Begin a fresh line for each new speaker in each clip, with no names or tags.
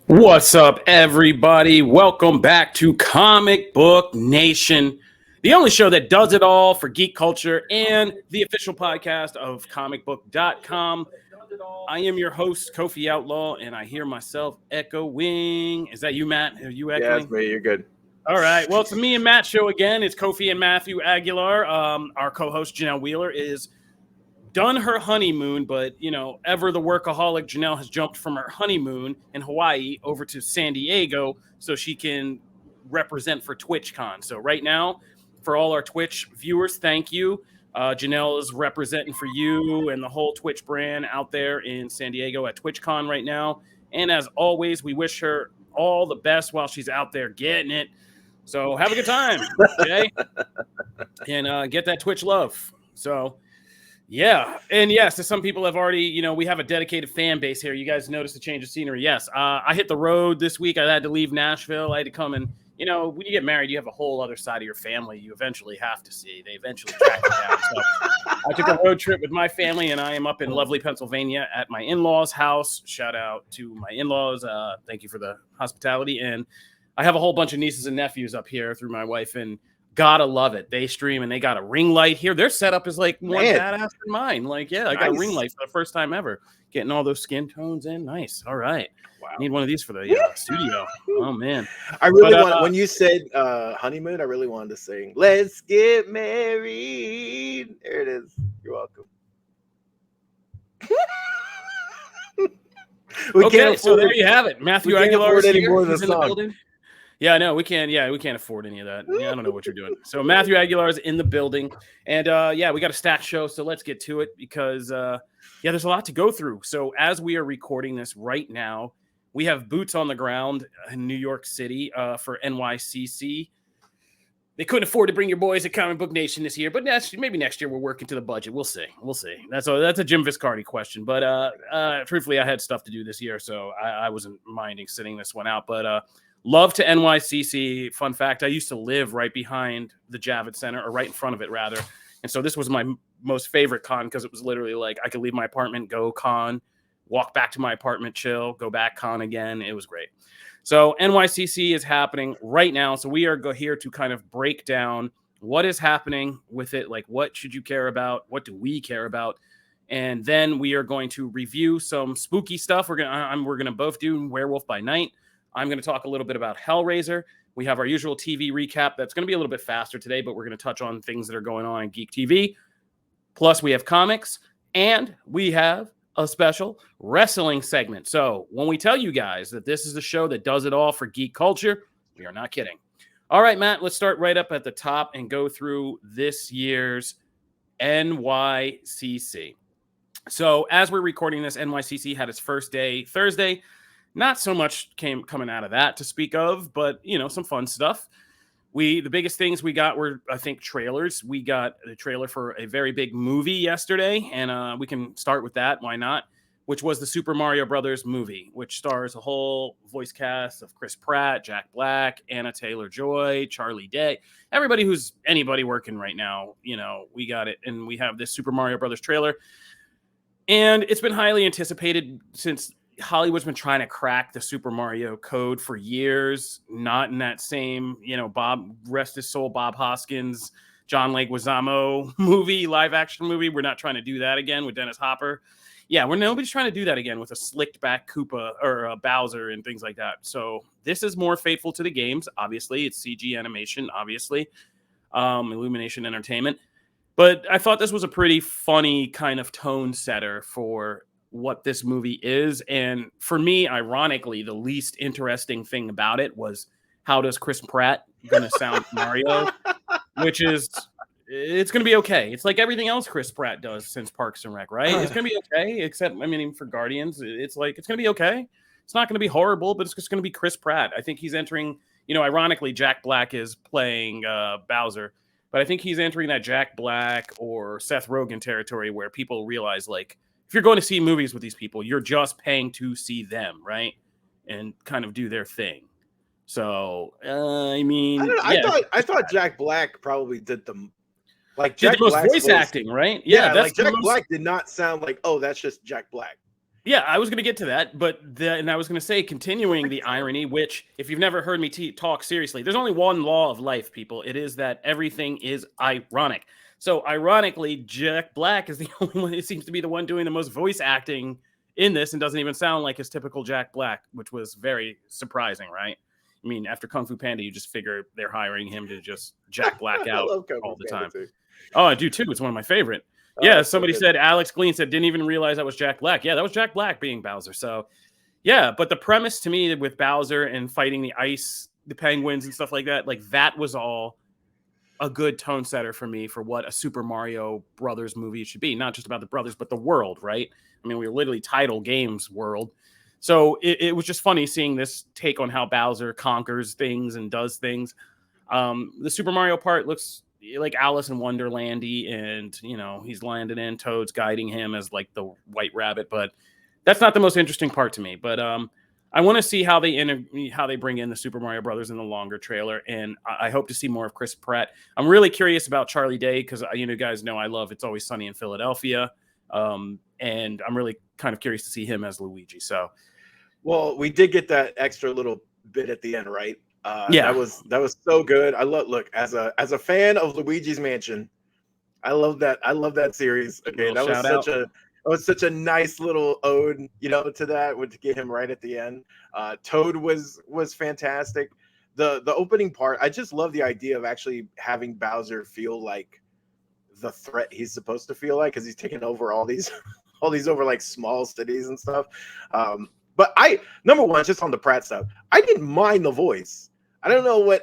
What's up, everybody? Welcome back to Comic Book Nation, the only show that does it all for geek culture and the official podcast of comicbook.com. I am your host, Kofi Outlaw, and I hear myself echoing. Is that you, Matt? Are you echoing?
Yeah, it's me. You're good.
All right. Well, it's a me and Matt show again. It's Kofi and Matthew Aguilar. Our co-host, Janelle Wheeler, is done her honeymoon, but ever the workaholic Janelle has jumped from her honeymoon in Hawaii over to San Diego so she can represent for TwitchCon. So right now, for all our Twitch viewers, thank you. Janelle is representing for you and the whole Twitch brand out there in San Diego at TwitchCon right now. And as always, we wish her all the best while she's out there getting it. So have a good time, okay? And get that Twitch love. So yeah, and yes, some people have already, we have a dedicated fan base here. You guys noticed the change of scenery. Yes, I hit the road this week. I had to leave Nashville. I had to come and, when you get married, you have a whole other side of your family you eventually have to see. They eventually track you down. So I took a road trip with my family, and I am up in lovely Pennsylvania at my in-laws' house. Shout out to my in-laws. Thank you for the hospitality. And I have a whole bunch of nieces and nephews up here through my wife, and gotta love it. They stream and they got a ring light here. Their setup is like more badass than mine. Like, yeah, I got a ring light for the first time ever. Getting all those skin tones in. Nice. All right. Wow. Need one of these for the studio. Oh, man.
I really want, when you said honeymoon, I really wanted to sing, "Let's Get Married." There it is. You're welcome.
Okay, so there you have it. Matthew Aguilar is here.
He's in the building.
Yeah, no, we can't afford any of that. Yeah, I don't know what you're doing. So Matthew Aguilar is in the building. And we got a stat show, so let's get to it because there's a lot to go through. So as we are recording this right now, we have boots on the ground in New York City for NYCC. They couldn't afford to bring your boys at Comic Book Nation this year, but maybe next year we're working to the budget. We'll see. That's a Jim Viscardi question. But truthfully, I had stuff to do this year, so I wasn't minding sitting this one out. But love to NYCC. Fun fact, I used to live right behind the Javits Center, or right in front of it, rather. And so this was my most favorite con because it was literally like I could leave my apartment, go con, walk back to my apartment, chill, go back, con again. It was great. So NYCC is happening right now. So we are here to kind of break down what is happening with it. Like, what should you care about? What do we care about? And then we are going to review some spooky stuff. We're gonna both do Werewolf by Night. I'm going to talk a little bit about Hellraiser. We have our usual TV recap. That's going to be a little bit faster today, but we're going to touch on things that are going on in Geek TV. Plus, we have comics, and we have a special wrestling segment. So when we tell you guys that this is the show that does it all for geek culture, we are not kidding. All right, Matt, let's start right up at the top and go through this year's NYCC. So as we're recording this, NYCC had its first day Thursday. Not so much coming out of that to speak of, but, some fun stuff. The biggest things we got were, I think, trailers. We got a trailer for a very big movie yesterday, and we can start with that. Why not? Which was the Super Mario Brothers movie, which stars a whole voice cast of Chris Pratt, Jack Black, Anna Taylor-Joy, Charlie Day, everybody who's anybody working right now. We got it, and we have this Super Mario Brothers trailer, and it's been highly anticipated since Hollywood's been trying to crack the Super Mario code for years, not in that same, Bob, rest his soul, Bob Hoskins, John Leguizamo live action movie. We're not trying to do that again with Dennis Hopper. Yeah, nobody's trying to do that again with a slicked back Koopa or a Bowser and things like that. So this is more faithful to the games. Obviously, it's CG animation, obviously, Illumination Entertainment. But I thought this was a pretty funny kind of tone setter for what this movie is. And for me, ironically, the least interesting thing about it was how does Chris Pratt gonna sound Mario, which is it's gonna be okay. It's like everything else Chris Pratt does since Parks and Rec, right? It's gonna be okay, except for Guardians, it's gonna be okay. It's not gonna be horrible, but it's just gonna be Chris Pratt. I think he's entering, ironically, Jack Black is playing Bowser, but I think he's entering that Jack Black or Seth Rogen territory where people realize, like, if you're going to see movies with these people, you're just paying to see them, right? And kind of do their thing. So,
I thought Jack Black probably did the
Jack Black's voice acting, right? Yeah,
that's Jack Black did not sound like, oh, that's just Jack Black.
Yeah, I was going to get to that, but and I was going to say, continuing the irony, which, if you've never heard me talk seriously, there's only one law of life, people. It is that everything is ironic. So, ironically, Jack Black is the only one. It seems to be the one doing the most voice acting in this, and doesn't even sound like his typical Jack Black, which was very surprising, right? I mean, after Kung Fu Panda, you just figure they're hiring him to just Jack Black out all the time. Too. Oh, I do too. It's one of my favorite. Yeah, somebody said, Alex Glean said, didn't even realize that was Jack Black. Yeah, that was Jack Black being Bowser. So, yeah, but the premise to me with Bowser and fighting the ice, the penguins and stuff like that was all a good tone setter for me for what a Super Mario Brothers movie should be. Not just about the brothers, but the world, right? I mean, we were literally title games world. So it was just funny seeing this take on how Bowser conquers things and does things. The Super Mario part looks like Alice in Wonderlandy, and he's landed in, Toad's guiding him as like the White Rabbit, but that's not the most interesting part to me. But I want to see how they bring in the Super Mario Brothers in the longer trailer, and I hope to see more of Chris Pratt. I'm really curious about Charlie Day because you guys know I love It's Always Sunny in Philadelphia, and I'm really kind of curious to see him as Luigi. So,
well, we did get that extra little bit at the end, right?
Yeah,
that was so good. Look as a fan of Luigi's Mansion, I love that series. Okay, that was such a nice little ode, to that, to get him right at the end. Toad was fantastic. The opening part, I just love the idea of actually having Bowser feel like the threat he's supposed to feel like, because he's taking over all these over like small cities and stuff. But number one, just on the Pratt stuff, I didn't mind the voice. I don't know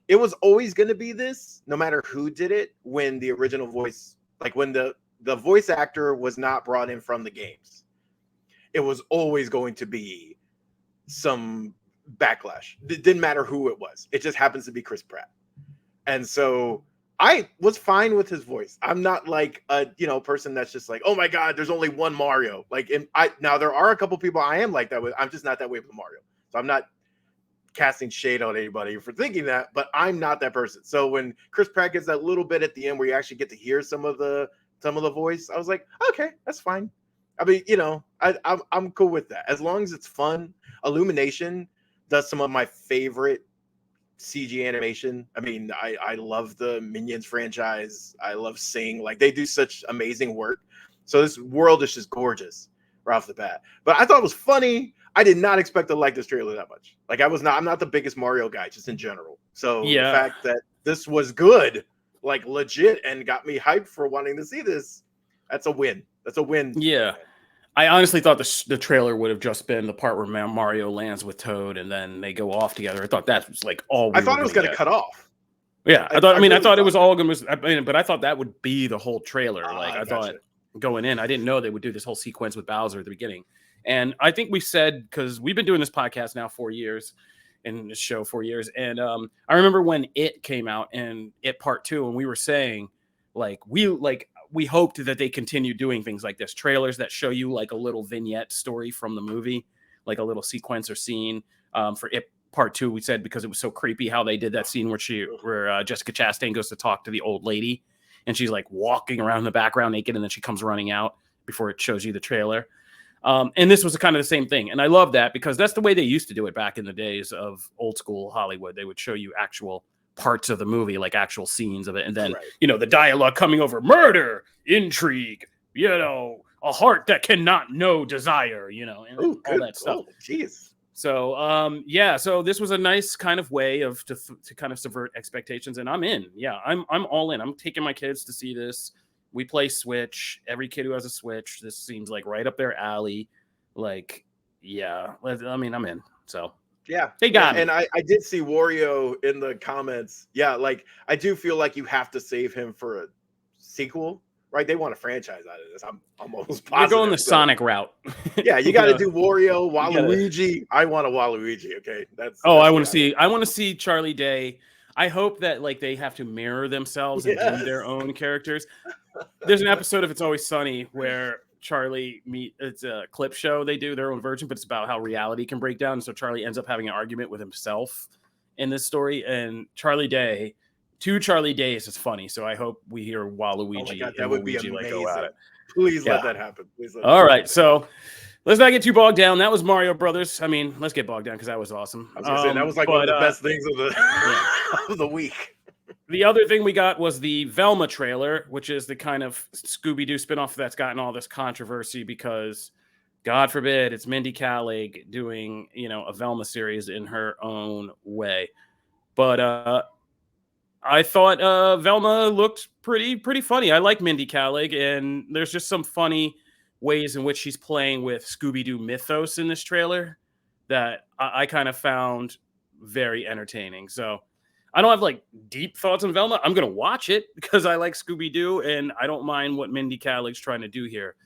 it was always going to be this, no matter who did it, when the original voice, like when the voice actor was not brought in from the games, it was always going to be some backlash. It didn't matter who it was. It just happens to be Chris Pratt. And so I was fine with his voice. I'm not like a person that's just like, oh my God, there's only one Mario. Now there are a couple people I am like that with. I'm just not that way with Mario. So I'm not casting shade on anybody for thinking that, but I'm not that person. So when Chris Pratt gets that little bit at the end where you actually get to hear some of the voice, I was like, okay, that's fine. I mean, I'm cool with that as long as it's fun. Illumination does some of my favorite CG animation. I mean, I love the Minions franchise. I love Sing. Like, they do such amazing work. So this world is just gorgeous right off the bat. But I thought it was funny. I did not expect to like this trailer that much. Like, I'm not the biggest Mario guy, just in general. So the fact that this was good, like legit, and got me hyped for wanting to see this, that's a win. That's a win.
Yeah. I honestly thought the trailer would have just been the part where Mario lands with Toad and then they go off together. I thought that was like all.
I thought it was going to cut off.
Yeah, I thought it was all going to. But I thought that would be the whole trailer. I thought going in, I didn't know they would do this whole sequence with Bowser at the beginning. And I think we said, because we've been doing this podcast now 4 years, and this show 4 years, and I remember when It came out and It Part 2, and we were saying we hoped that they continue doing things like this, trailers that show you like a little vignette story from the movie, like a little sequence or scene. For It Part 2, we said, because it was so creepy how they did that scene where Jessica Chastain goes to talk to the old lady, and she's like walking around in the background naked, and then she comes running out before it shows you the trailer. And this was kind of the same thing. And I love that, because that's the way they used to do it back in the days of old school Hollywood. They would show you actual parts of the movie, like actual scenes of it. And then, the dialogue coming over murder, intrigue, a heart that cannot know desire, and all that stuff.
Jeez.
So, so this was a nice kind of way to kind of subvert expectations. And I'm in. Yeah, I'm all in. I'm taking my kids to see this. We play Switch. Every kid who has a Switch, this seems like right up their alley. Like, yeah, I mean, I'm in. So,
yeah,
they got me.
And I did see Wario in the comments. Yeah, like, I do feel like you have to save him for a sequel, right? They want a franchise out of this. I'm almost positive.
You're going the Sonic route.
Yeah, you got to do Wario, Waluigi. I want a Waluigi. Okay,
I want to see Charlie Day. I hope that they have to mirror themselves and do their own characters. There's an episode of It's Always Sunny where Charlie it's a clip show. They do their own version, but it's about how reality can break down. So Charlie ends up having an argument with himself in this story, and Charlie Day, Charlie Days is funny. So I hope we hear Waluigi.
Oh my God, that would be amazing. Please let that happen.
All right. So let's not get too bogged down. That was Mario Brothers. I mean, let's get bogged down because that was awesome.
I was gonna say that was like one of the best things of the of the week.
The other thing we got was the Velma trailer, which is the kind of Scooby-Doo spinoff that's gotten all this controversy because, God forbid, it's Mindy Kaling doing, a Velma series in her own way. But I thought Velma looked pretty funny. I like Mindy Kaling, and there's just some funny ways in which she's playing with Scooby-Doo mythos in this trailer that I kind of found very entertaining. So I don't have like deep thoughts on Velma. I'm going to watch it because I like Scooby-Doo and I don't mind what Mindy Kaling's trying to do here.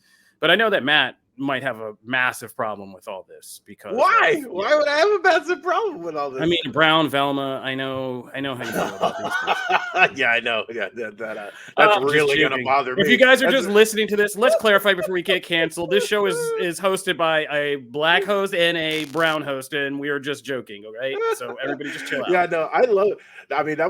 But I know that Matt might have a massive problem with all this because
why would I have a massive problem with all this?
I mean, Brown Velma, I know how you feel about these things.
Yeah, I know. Yeah, that's really gonna bother me.
If you guys are just listening to this, let's clarify before we get canceled. This show is hosted by a black host and a brown host, and we are just joking, okay? So everybody just chill out.
Yeah, no, I love it. I mean,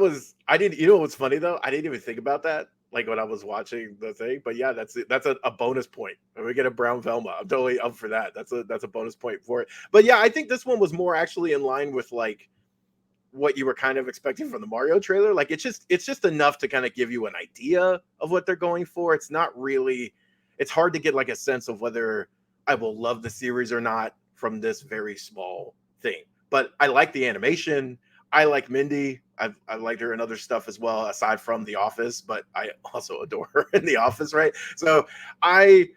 I didn't, you know what's funny though? I didn't even think about that. Like when I was watching the thing, but yeah, that's a bonus point. When we get a brown Velma, I'm totally up for that. That's a bonus point for it. But yeah, I think this one was more actually in line with like what you were kind of expecting from the Mario trailer. Like it's just enough to kind of give you an idea of what they're going for. It's not really, it's hard to get like a sense of whether I will love the series or not from this very small thing. But I like the animation. I like Mindy. I liked her in other stuff as well, aside from The Office, but I also adore her in The Office, right? So I'm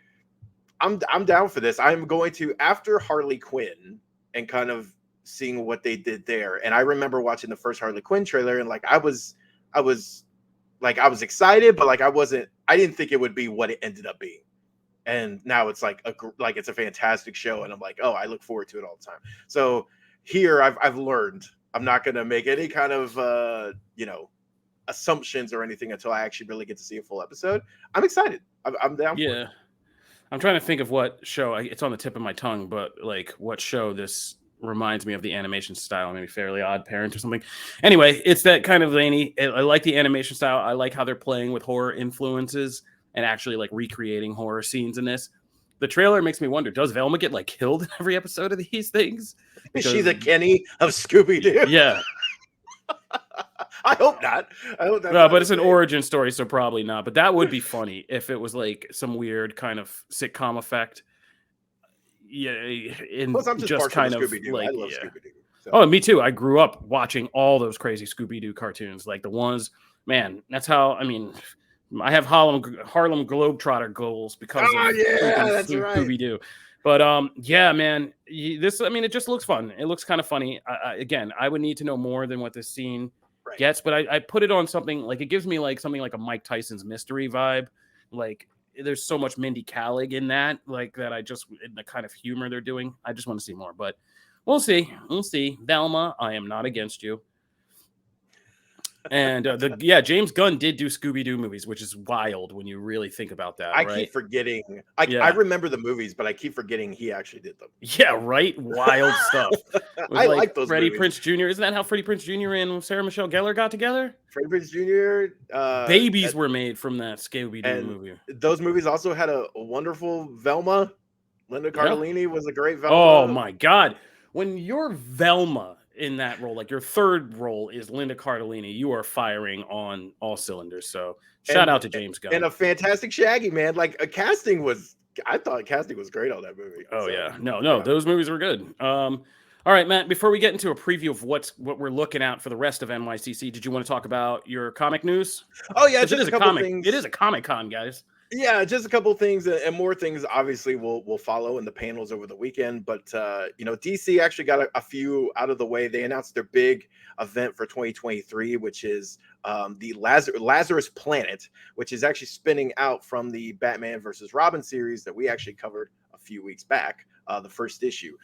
down for this. I'm going to, after Harley Quinn and kind of seeing what they did there. And I remember watching the first Harley Quinn trailer and like I was excited, but like I didn't think it would be what it ended up being. And now it's like it's a fantastic show, and I'm like, oh, I look forward to it all the time. So here I've learned I'm not going to make any kind of, assumptions or anything until I actually really get to see a full episode. I'm excited. I'm down.
Yeah. For it. I'm trying to think of what show. It's on the tip of my tongue, but like what show this reminds me of the animation style. Maybe Fairly Odd Parent or something. Anyway, it's that kind of veiny. I like the animation style. I like how they're playing with horror influences and actually like recreating horror scenes in this. The trailer makes me wonder, does Velma get like killed in every episode of these things?
Because, is she the Kenny of Scooby-Doo?
Yeah.
I hope not.
But it's an origin story, so probably not. But that would be funny if it was like some weird kind of sitcom effect. Yeah,
I'm just kind of like, I love Scooby-Doo. So.
Oh, me too. I grew up watching all those crazy Scooby-Doo cartoons, like the ones. Man, that's how. I mean, I have Harlem Globetrotter goals because of Scooby-Doo. But yeah, man, it just looks fun. It looks kind of funny. Again, I would need to know more than what this scene gets, but I put it on something like it gives me like something like a Mike Tyson's Mystery vibe. Like there's so much Mindy Kaling in that, like that. In the kind of humor they're doing, I just want to see more. But we'll see. Velma, I am not against you. And James Gunn did do Scooby-Doo movies, which is wild when you really think about that.
I keep forgetting. I remember the movies, but I keep forgetting he actually did them.
Yeah, right. Wild stuff.
I like those.
Freddie
movies.
Prinze Jr. Isn't that how Freddie Prinze Jr. and Sarah Michelle Gellar got together?
Freddie Prinze Jr.
Babies were made from that Scooby-Doo movie.
Those movies also had a wonderful Velma. Linda Cardellini was a great Velma.
Oh my God! When you're Velma in that role, like your third role is Linda Cardellini, you are firing on all cylinders. So shout out to James Gunn.
And a fantastic Shaggy, man. Like I thought casting was great on that movie.
Oh, so, yeah. No, those movies were good. All right, Matt, before we get into a preview of what we're looking at for the rest of NYCC, did you want to talk about your comic news?
Oh, yeah, just a couple things.
It is a Comic-Con, guys.
Yeah, just a couple things, and more things obviously will follow in the panels over the weekend. But DC actually got a few out of the way. They announced their big event for 2023, which is the Lazarus Planet, which is actually spinning out from the Batman versus Robin series that we actually covered a few weeks back. The first issue,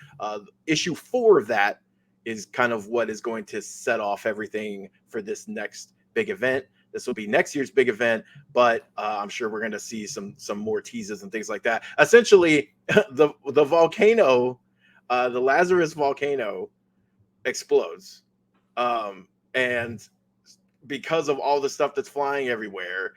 issue 4 of that is kind of what is going to set off everything for this next big event. This will be next year's big event, but I'm sure we're going to see some more teases and things like that. Essentially, the volcano, the Lazarus volcano, explodes, and because of all the stuff that's flying everywhere,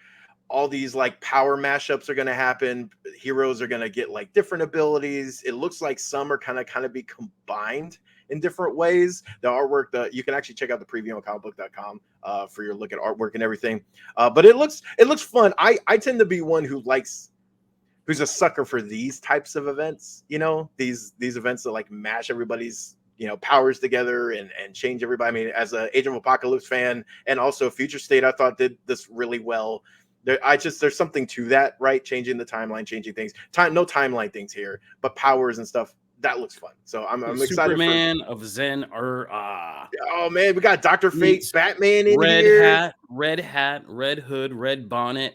all these like power mashups are going to happen. Heroes are going to get like different abilities. It looks like some are kind of be combined in different ways. The artwork, you can actually check out the preview on comicbook.com for your look at artwork and everything. But it looks fun. I tend to be one who's a sucker for these types of events, you know, these events that like mash everybody's, you know, powers together and change everybody. I mean, as an Age of Apocalypse fan and also Future State, I thought did this really well. There's something to that, right? Changing the timeline, changing things. No timeline things here, but powers and stuff. That looks fun. So I'm excited.
Superman of Zen
Oh man, we got Dr. Fate, Batman in
here. Red hat, red hood, red bonnet,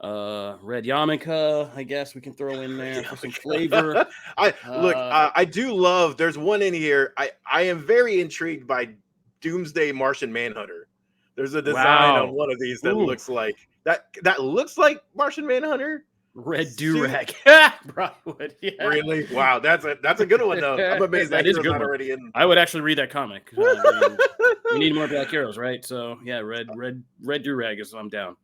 red yarmulke. I guess we can throw in there for some flavor.
I do love. There's one in here. I am very intrigued by Doomsday Martian Manhunter. There's a design on one of these that looks like that looks like Martian Manhunter.
Red do-rag. Probably, yeah.
Really? Wow, that's a good one though. I'm amazed that is good not already in.
I would actually read that comic. We need more black heroes, right? So yeah, red do-rag is I'm down.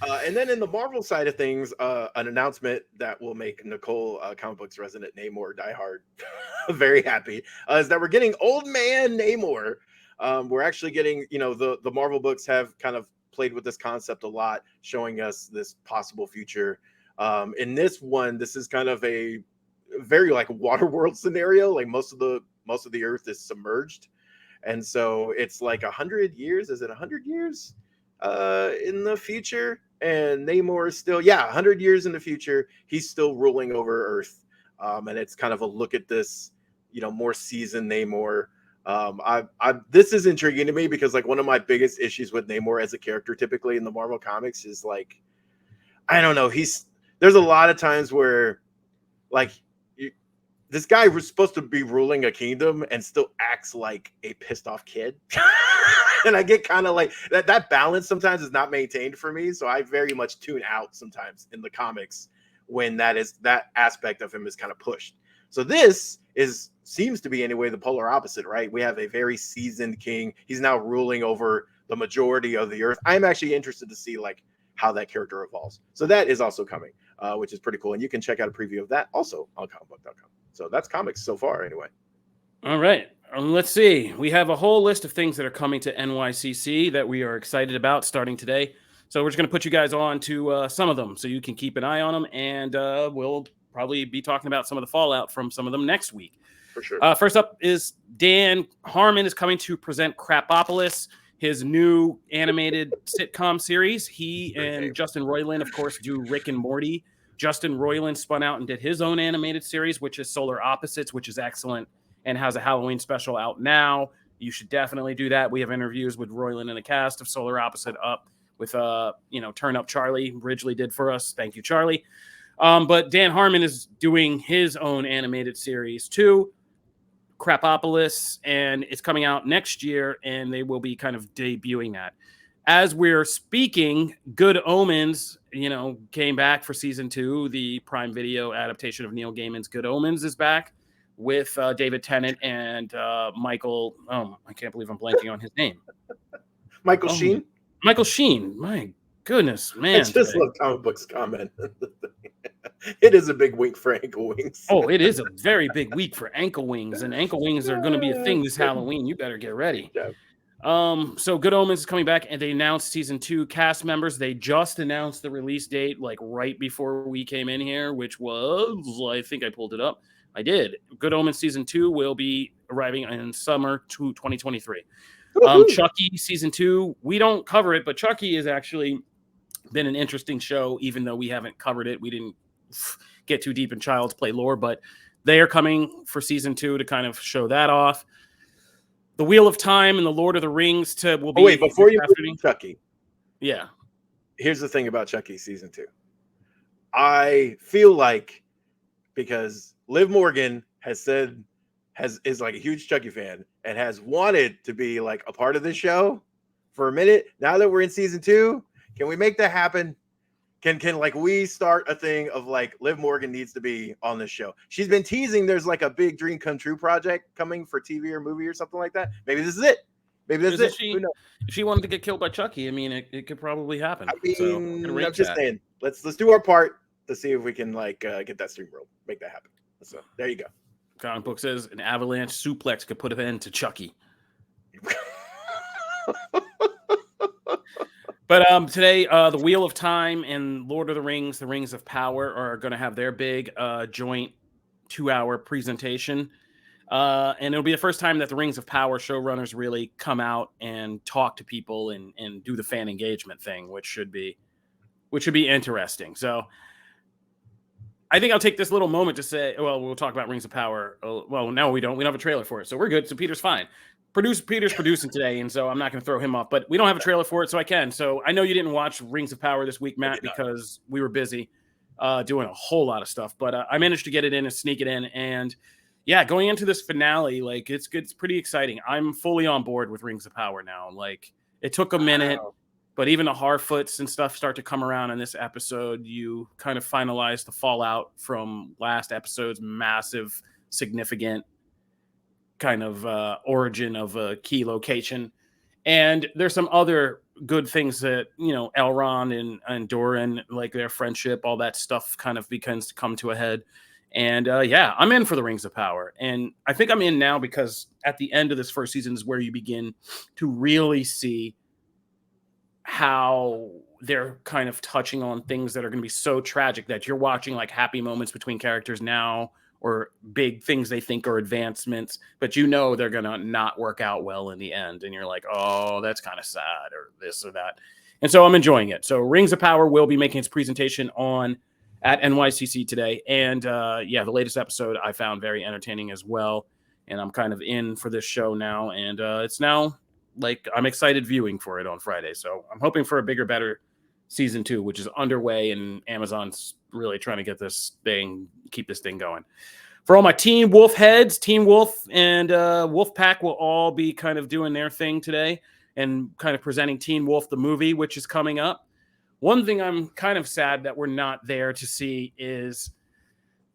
And then in the Marvel side of things, an announcement that will make Nicole, comic books resident Namor diehard, very happy is that we're getting Old Man Namor. We're actually getting, you know, the Marvel books have kind of played with this concept a lot, showing us this possible future. In this one, this is kind of a very like Waterworld scenario. Like most of the Earth is submerged, and so it's like 100 years. Is it 100 years in the future? And Namor is still 100 years in the future. He's still ruling over Earth, and it's kind of a look at this, you know, more seasoned Namor. This is intriguing to me because like one of my biggest issues with Namor as a character typically in the Marvel comics is like, I don't know, there's a lot of times where like this guy was supposed to be ruling a kingdom and still acts like a pissed off kid. And I get kind of like that balance sometimes is not maintained for me. So I very much tune out sometimes in the comics when that aspect of him is kind of pushed. So this seems to be anyway the polar opposite, right? We have a very seasoned king. He's now ruling over the majority of the Earth. I'm actually interested to see like how that character evolves. So that is also coming, which is pretty cool. And you can check out a preview of that also on comicbook.com. So that's comics so far anyway.
All right. Let's see. We have a whole list of things that are coming to NYCC that we are excited about starting today. So we're just going to put you guys on to some of them so you can keep an eye on them. And we'll probably be talking about some of the fallout from some of them next week.
For sure.
First up is Dan Harmon is coming to present Crapopolis, his new animated sitcom series. He and Justin Roiland, of course, do Rick and Morty. Justin Roiland spun out and did his own animated series, which is Solar Opposites, which is excellent and has a Halloween special out now. You should definitely do that. We have interviews with Roiland and the cast of Solar Opposite up with, Turn Up Charlie Ridgely did for us. Thank you, Charlie. But Dan Harmon is doing his own animated series too, Crapopolis, and it's coming out next year, and they will be kind of debuting that. As we're speaking, Good Omens, came back for season 2. The Prime Video adaptation of Neil Gaiman's Good Omens is back with David Tennant and Michael. Oh, I can't believe I'm blanking on his name.
Michael Sheen?
Michael Sheen. My goodness, man.
I just love comic books comment. It is a big week for ankle wings.
Oh, it is a very big week for ankle wings, and ankle wings are going to be a thing this Halloween. You better get ready. Yeah. So Good Omens is coming back, and they announced season 2 cast members. They just announced the release date, like right before we came in here, which was, I think I pulled it up. I did. Good Omens season 2 will be arriving in summer 2023. Chucky season 2, we don't cover it, but Chucky has actually been an interesting show, even though we haven't covered it. We didn't get too deep in Child's Play lore, but they are coming for season 2 to kind of show that off. The Wheel of Time and the Lord of the Rings will be.
Oh, wait, before you move Chucky.
Yeah.
Here's the thing about Chucky season 2. I feel like because Liv Morgan is like a huge Chucky fan and has wanted to be like a part of this show for a minute. Now that we're in season 2, can we make that happen? Can like we start a thing of like Liv Morgan needs to be on this show? She's been teasing there's like a big dream come true project coming for TV or movie or something like that. Maybe this is it. Maybe this is it.
If she wanted to get killed by Chucky, I mean, it could probably happen.
I mean, I'm just saying. let's do our part to see if we can like get that stream roll, make that happen. So there you go.
Comic Book says an avalanche suplex could put an end to Chucky. But today, the Wheel of Time and Lord of the Rings of Power are going to have their big joint 2-hour presentation. And it'll be the first time that the Rings of Power showrunners really come out and talk to people and do the fan engagement thing, which should be interesting. So I think I'll take this little moment to say, well, we'll talk about Rings of Power. Well, no, we don't. We don't have a trailer for it, so we're good. So Peter's fine. Peter's producing today, and so I'm not going to throw him off. But we don't have a trailer for it, so I can. So I know you didn't watch Rings of Power this week, Matt, because we were busy doing a whole lot of stuff. But I managed to get it in and sneak it in. And yeah, going into this finale, like it's pretty exciting. I'm fully on board with Rings of Power now. Like it took a minute. But even the Harfoots and stuff start to come around in this episode. You kind of finalize the fallout from last episode's massive, significant kind of origin of a key location. And there's some other good things that, you know, Elrond and Doran, like their friendship, all that stuff kind of begins to come to a head. And yeah, I'm in for the Rings of Power. And I think I'm in now because at the end of this first season is where you begin to really see how they're kind of touching on things that are going to be so tragic that you're watching like happy moments between characters now or big things they think are advancements, but you know they're going to not work out well in the end. And you're like, oh, that's kind of sad or this or that. And so I'm enjoying it. So Rings of Power will be making its presentation at NYCC today. And yeah, the latest episode I found very entertaining as well. And I'm kind of in for this show now. And it's now like I'm excited viewing for it on Friday. So I'm hoping for a bigger, better season 2, which is underway, and Amazon's really trying to keep this thing going. For all my Teen Wolf heads, Teen Wolf and Wolfpack will all be kind of doing their thing today and kind of presenting Teen Wolf, the movie, which is coming up. One thing I'm kind of sad that we're not there to see is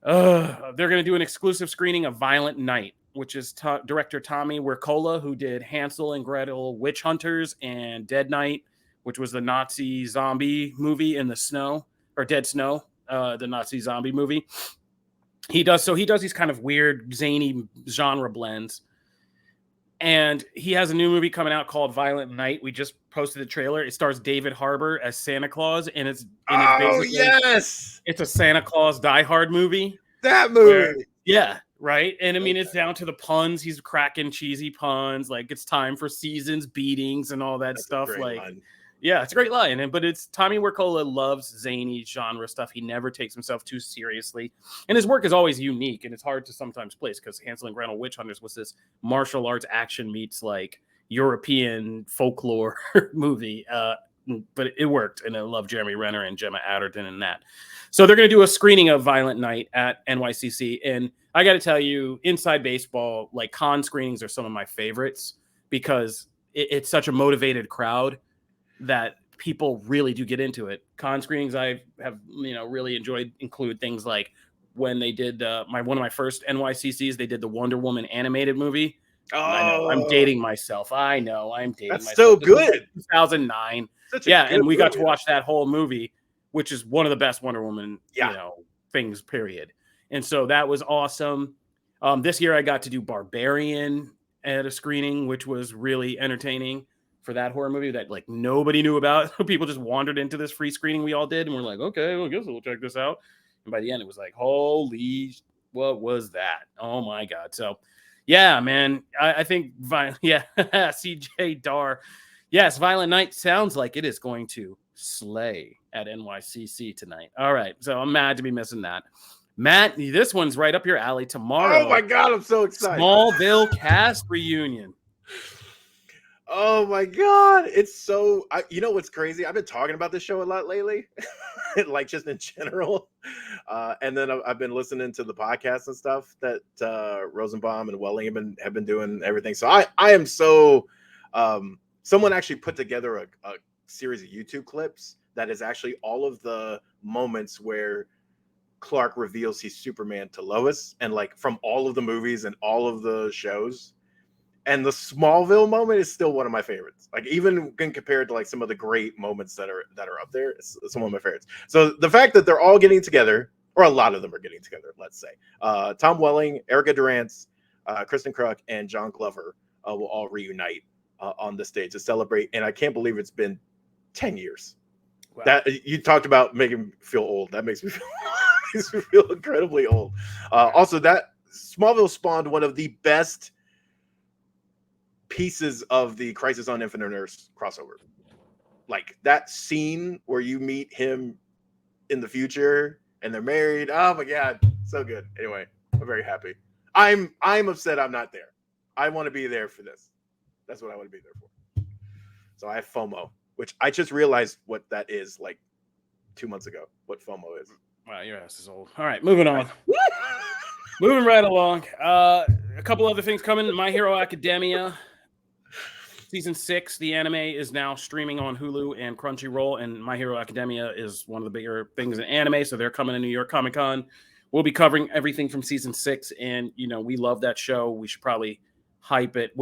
they're going to do an exclusive screening of Violent Night, which is director Tommy Wirkola, who did Hansel and Gretel Witch Hunters and Dead Night, which was the Nazi zombie movie in the snow, or Dead Snow, the Nazi zombie movie. He does these kind of weird, zany genre blends. And he has a new movie coming out called Violent Night. We just posted the trailer. It stars David Harbour as Santa Claus, and it's a Santa Claus Die Hard movie.
That movie.
Yeah, right. And I mean, it's down to the puns. He's cracking cheesy puns. Like it's time for seasons, beatings, and all that stuff. Like, line. Yeah, it's a great line. But it's Tommy Wirkola loves zany genre stuff. He never takes himself too seriously. And his work is always unique, and it's hard to sometimes place because Hansel and Gretel Witch Hunters was this martial arts action meets like European folklore movie. But it worked, and I love Jeremy Renner and Gemma Atherton in that. So they're going to do a screening of Violent Night at NYCC. And I got to tell you, inside baseball, like con screenings are some of my favorites because it's such a motivated crowd that people really do get into it. Con screenings I have, really enjoyed include things like when they did one of my first NYCCs, they did the Wonder Woman animated movie. Oh, I know, I'm dating myself. I know, I'm dating myself.
That's so good.
2009. And we got to watch that whole movie, which is one of the best Wonder Woman, things, period. And so that was awesome. This year I got to do Barbarian at a screening, which was really entertaining for that horror movie that like nobody knew about. People just wandered into this free screening we all did. And we're like, okay, well, I guess we'll check this out. And by the end, it was like, holy, what was that? Oh my God. So yeah, man, I think, CJ Dar. Yes, Violent Night sounds like it is going to slay at NYCC tonight. All right, so I'm mad to be missing that. Matt, this one's right up your alley tomorrow.
Oh my God, I'm so excited.
Smallville cast reunion.
Oh my God, it's so, you know what's crazy? I've been talking about this show a lot lately, like just in general. And then I've been listening to the podcasts and stuff that Rosenbaum and Welling have been doing everything. So I am so, someone actually put together a series of YouTube clips that is actually all of the moments where Clark reveals he's Superman to Lois, and like from all of the movies and all of the shows. And the Smallville moment is still one of my favorites. Like even when compared to like some of the great moments that are up there, it's one of my favorites. So the fact that they're all getting together, or a lot of them are getting together, let's say, Tom Welling, Erica Durance, Kristen Kruk, and John Glover will all reunite on the stage to celebrate. And I can't believe it's been 10 years. Wow. That you talked about making me feel old. That makes me feel incredibly old. Also, that Smallville spawned one of the best pieces of the Crisis on Infinite Earths crossover. Like that scene where you meet him in the future and they're married. Oh my god, so good. Anyway, I'm very happy. I'm upset I'm not there. I want to be there for this. That's what I want to be there for. So I have FOMO, which I just realized what that is like 2 months ago. What FOMO is.
Wow, your ass is old. All right, moving on. Moving right along. A couple other things coming. My Hero Academia Season 6, the anime, is now streaming on Hulu and Crunchyroll, and My Hero Academia is one of the bigger things in anime, so they're coming to New York Comic Con. We'll be covering everything from Season 6, and, you know, we love that show. We should probably hype it.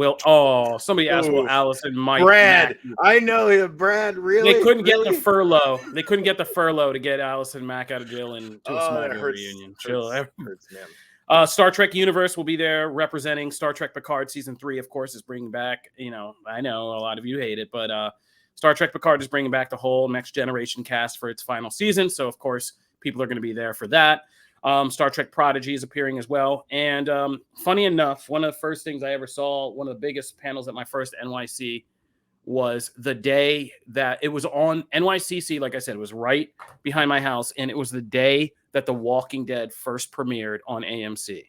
Somebody asked, will Allison Mike...
Brad, I know him. Brad, really?
They couldn't get the furlough. They couldn't get the furlough to get Allison Mack out of jail and to a small reunion. Chill.
Hurts, man.
Star Trek Universe will be there representing Star Trek Picard. Season 3, of course, is bringing back, you know, I know a lot of you hate it, but Star Trek Picard is bringing back the whole Next Generation cast for its final season. So, of course, people are going to be there for that. Star Trek Prodigy is appearing as well. And funny enough, one of the first things I ever saw, one of the biggest panels at my first NYC, was the day that it was on NYCC. Like I said, it was right behind my house. And it was the day that The Walking Dead first premiered on AMC,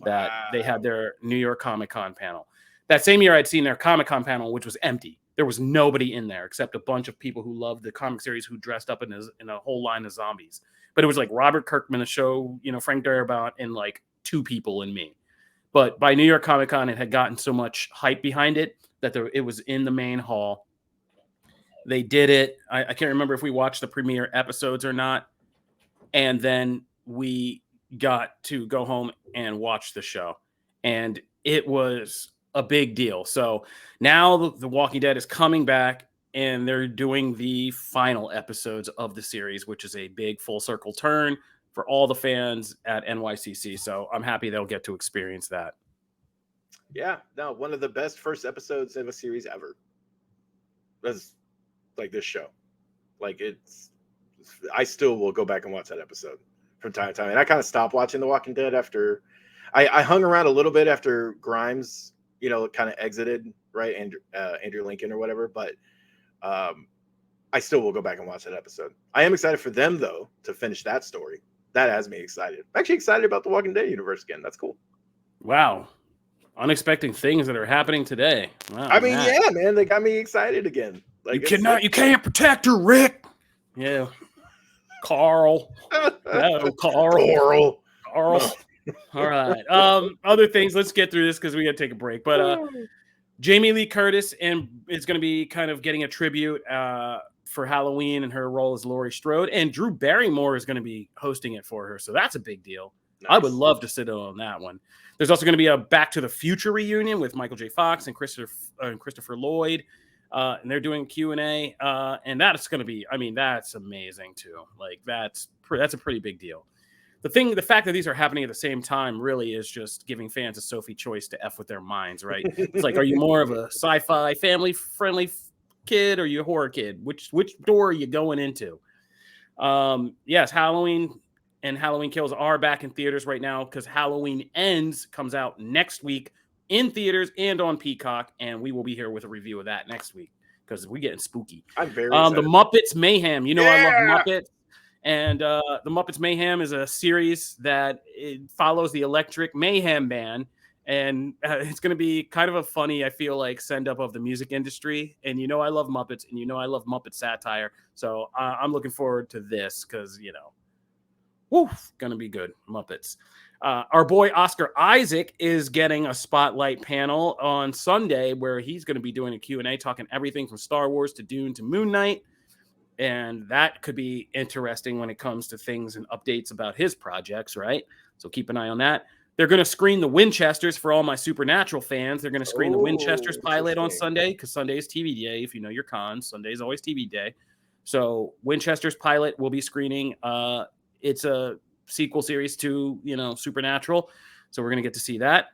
that they had their New York Comic Con panel. That same year I'd seen their Comic Con panel, which was empty. There was nobody in there except a bunch of people who loved the comic series who dressed up in a whole line of zombies. But it was like Robert Kirkman, the show, you know, Frank Darabont, and like 2 people and me. But by New York Comic Con, it had gotten so much hype behind it that it was in the main hall. They did it. I can't remember if we watched the premiere episodes or not. And then we got to go home and watch the show. And it was a big deal. So now The Walking Dead is coming back, and they're doing the final episodes of the series, which is a big full circle turn for all the fans at NYCC. So I'm happy they'll get to experience that.
Yeah, no, one of the best first episodes of a series ever. That's like this show. Like I still will go back and watch that episode from time to time. And I kind of stopped watching The Walking Dead after I hung around a little bit after Grimes, you know, kind of exited, right? Andrew Lincoln or whatever. But I still will go back and watch that episode. I am excited for them, though, to finish that story. That has me excited. I'm actually excited about The Walking Dead universe again. That's cool.
Wow. Unexpected things that are happening today. Wow,
I mean, yeah, man, they got me excited again. Like,
you can't protect her, Rick. Yeah. Carl. No, Carl. All right. Other things. Let's get through this because we got to take a break. But Jamie Lee Curtis is going to be kind of getting a tribute for Halloween and her role as Laurie Strode. And Drew Barrymore is going to be hosting it for her. So that's a big deal. Nice. I would love to sit in on that one. There's also going to be a Back to the Future reunion with Michael J. Fox and Christopher Lloyd. And they're doing Q&A. And that's going to be, I mean, that's amazing too. Like that's a pretty big deal. The fact that these are happening at the same time really is just giving fans a Sophie choice to F with their minds, right? It's like, are you more of a sci-fi family-friendly kid or you a horror kid? Which door are you going into? Yes, Halloween and Halloween Kills are back in theaters right now because Halloween Ends comes out next week in theaters and on Peacock, and we will be here with a review of that next week because we're getting spooky.
I'm very excited.
The Muppets Mayhem. You know, I love Muppets. And the Muppets Mayhem is a series that it follows the Electric Mayhem Band. And it's going to be kind of a funny, I feel like, send-up of the music industry. And you know I love Muppets, and you know I love Muppet satire. So I'm looking forward to this because, you know, going to be good. Muppets. Our boy Oscar Isaac is getting a spotlight panel on Sunday where he's going to be doing a Q&A talking everything from Star Wars to Dune to Moon Knight. And that could be interesting when it comes to things and updates about his projects, right? So keep an eye on that. They're going to screen the Winchesters for all my Supernatural fans. They're going to screen the Winchesters pilot on Sunday because Sunday is TV day. If you know your cons, Sunday is always TV day. So Winchester's pilot will be screening. It's a sequel series to, Supernatural. So we're going to get to see that.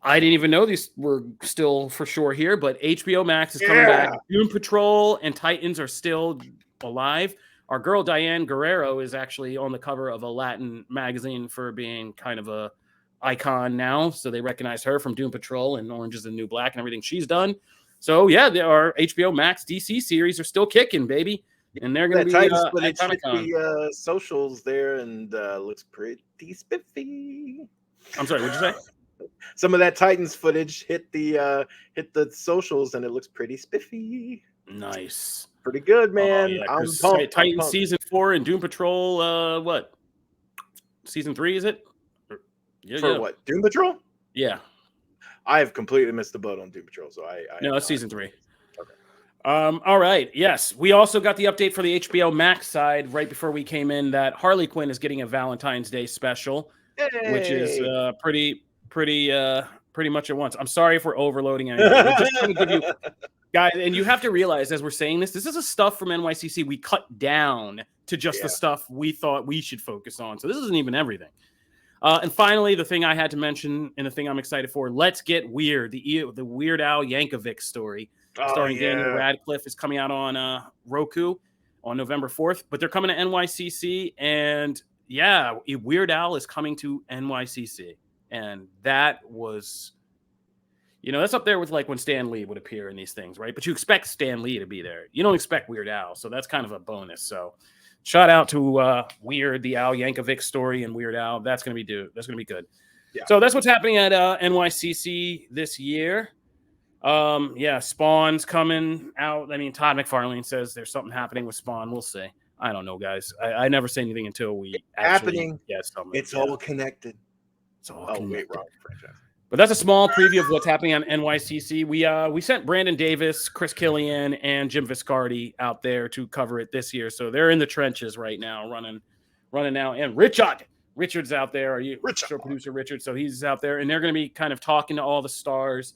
I didn't even know these were still for sure here, but HBO Max is coming back. Doom Patrol and Titans are still alive. Our girl Diane Guerrero is actually on the cover of a Latin magazine for being kind of a icon now. So they recognize her from Doom Patrol and Orange is the New Black and everything she's done. So yeah, our HBO Max DC series are still kicking, baby. And they're going to be
at the socials there, and looks pretty spiffy.
I'm sorry, what'd you say?
Some of that Titans footage hit the socials, and it looks pretty spiffy.
Nice.
Pretty good, man.
Yeah, Titans season 4 and Doom Patrol, what? Season 3, is it?
What? Doom Patrol?
Yeah.
I have completely missed the boat on Doom Patrol, so
No, it's season 3.
Okay.
All right. Yes. We also got the update for the HBO Max side right before we came in that Harley Quinn is getting a Valentine's Day special, which is pretty much at once. I'm sorry if we're overloading anything. We're just trying to give you guys, and you have to realize as we're saying this is a stuff from NYCC we cut down to just the stuff we thought we should focus on. So this isn't even everything. And finally, the thing I had to mention and the thing I'm excited for, Let's Get Weird, the Weird Al Yankovic story starring Daniel Radcliffe is coming out on Roku on November 4th, but they're coming to NYCC, and Weird Al is coming to NYCC. And that was, that's up there with like when Stan Lee would appear in these things, right? But you expect Stan Lee to be there. You don't expect Weird Al, so that's kind of a bonus. So shout out to Weird, the Al Yankovic story, and Weird Al. That's gonna be good. Yeah. So that's what's happening at NYCC this year. Spawn's coming out. I mean, Todd McFarlane says there's something happening with Spawn. We'll see. I don't know, guys. I never say anything until we
actually get something. It's all connected.
It's all connected. But that's a small preview of what's happening on NYCC. We sent Brandon Davis, Chris Killian, and Jim Viscardi out there to cover it this year. So they're in the trenches right now, running now. And Richard's out there. Are you show producer Richard? So he's out there, and they're going to be kind of talking to all the stars,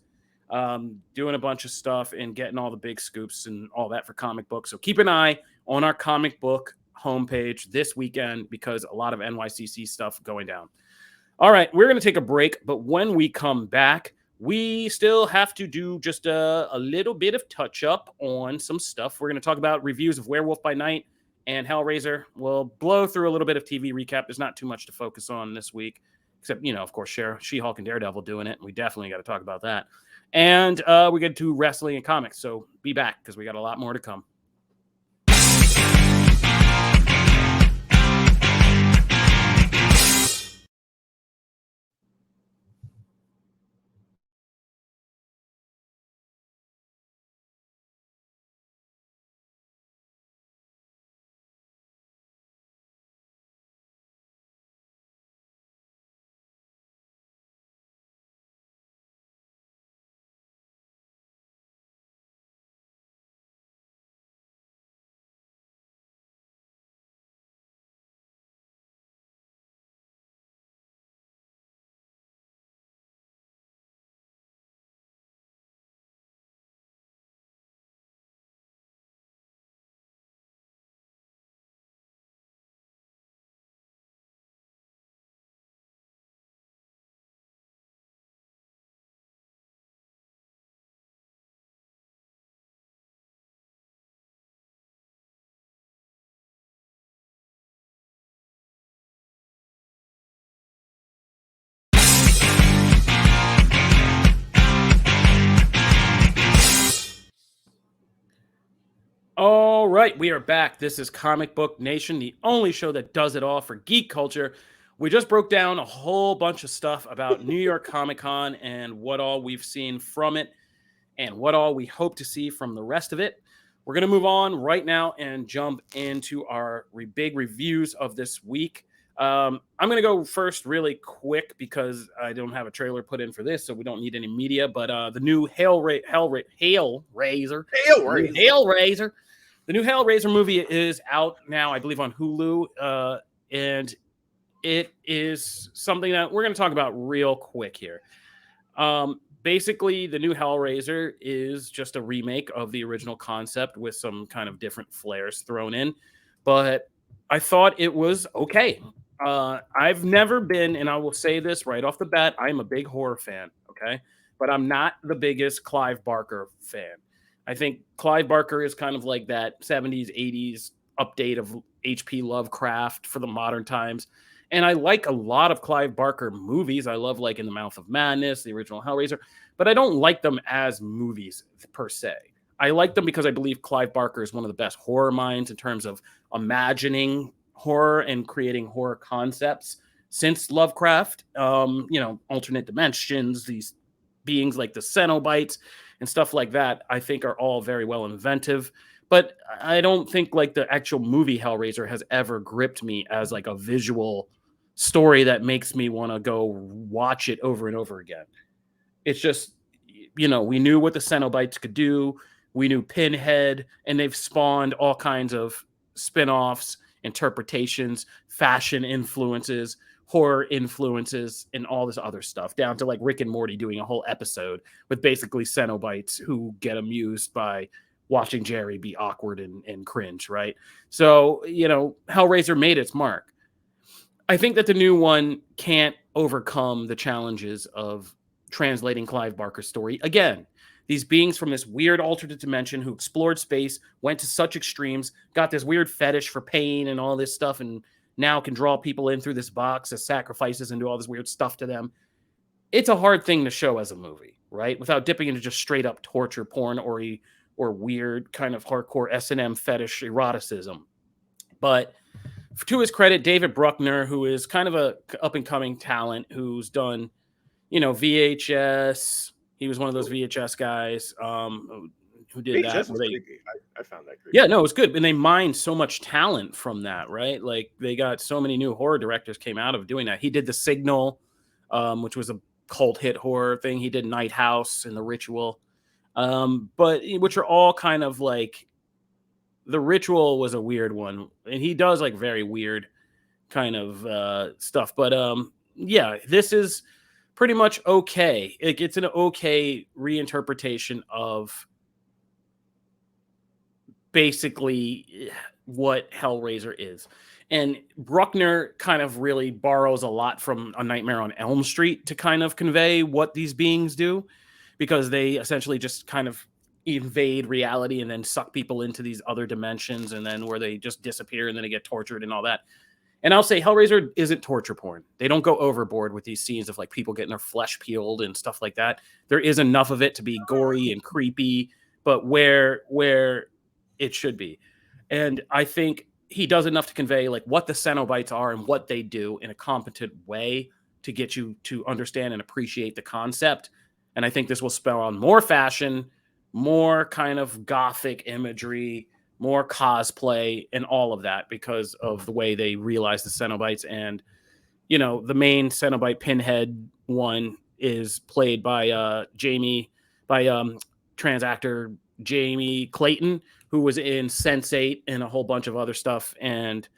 doing a bunch of stuff and getting all the big scoops and all that for comic books. So keep an eye on our comic book homepage this weekend because a lot of NYCC stuff going down. All right, we're going to take a break, but when we come back, we still have to do just a little bit of touch-up on some stuff. We're going to talk about reviews of Werewolf by Night and Hellraiser. We'll blow through a little bit of TV recap. There's not too much to focus on this week, except, of course, She-Hulk and Daredevil doing it. We definitely got to talk about that. And we get to wrestling and comics, so be back because we got a lot more to come. All right, we are back. This is Comicbook Nation, the only show that does it all for geek culture. We just broke down a whole bunch of stuff about New York Comic Con and what all we've seen from it and what all we hope to see from the rest of it. We're going to move on right now and jump into our big reviews of this week. I'm going to go first really quick because I don't have a trailer put in for this, so we don't need any media. But the new Hellraiser. The new Hellraiser movie is out now, I believe, on Hulu, and it is something that we're going to talk about real quick here. Basically, the new Hellraiser is just a remake of the original concept with some kind of different flares thrown in. But I thought it was okay. I've never been, and I will say this right off the bat, I'm a big horror fan, okay? But I'm not the biggest Clive Barker fan. I think Clive Barker is kind of like that 70s, 80s update of H.P. Lovecraft for the modern times. And I like a lot of Clive Barker movies. I love like In the Mouth of Madness, the original Hellraiser, but I don't like them as movies per se. I like them because I believe Clive Barker is one of the best horror minds in terms of imagining horror and creating horror concepts since Lovecraft. Alternate dimensions, these beings like the Cenobites and stuff like that, I think are all very well inventive. But I don't think like the actual movie Hellraiser has ever gripped me as like a visual story that makes me want to go watch it over and over again. It's just, we knew what the Cenobites could do. We knew Pinhead, and they've spawned all kinds of spin-offs, interpretations, fashion influences, horror influences, and all this other stuff, down to like Rick and Morty doing a whole episode with basically Cenobites who get amused by watching Jerry be awkward and cringe, right? So, Hellraiser made its mark. I think that the new one can't overcome the challenges of translating Clive Barker's story. Again, these beings from this weird alternate dimension who explored space, went to such extremes, got this weird fetish for pain and all this stuff, and now can draw people in through this box as sacrifices and do all this weird stuff to them. It's a hard thing to show as a movie, right? Without dipping into just straight up torture porn or weird kind of hardcore S&M fetish eroticism. But to his credit, David Bruckner, who is kind of a up-and-coming talent who's done, VHS. He was one of those VHS guys who did
VHS
that.
I found that creepy.
Yeah, no, it's good. And they mined so much talent from that, right? Like they got so many new horror directors came out of doing that. He did The Signal, which was a cult hit horror thing. He did Night House and The Ritual, but which are all kind of like, The Ritual was a weird one, and he does like very weird kind of stuff. But yeah, this is pretty much okay. It's an okay reinterpretation of basically what Hellraiser is. And Bruckner kind of really borrows a lot from A Nightmare on Elm Street to kind of convey what these beings do, because they essentially just kind of invade reality and then suck people into these other dimensions, and then where they just disappear and then they get tortured and all that. And I'll say Hellraiser isn't torture porn. They don't go overboard with these scenes of like people getting their flesh peeled and stuff like that. There is enough of it to be gory and creepy, but where it should be. And I think he does enough to convey like what the Cenobites are and what they do in a competent way to get you to understand and appreciate the concept. And I think this will spell on more fashion, more kind of gothic imagery, more cosplay, and all of that because of the way they realize the Cenobites. And, the main Cenobite Pinhead one is played by trans actor Jamie Clayton, who was in Sense8 and a whole bunch of other stuff, and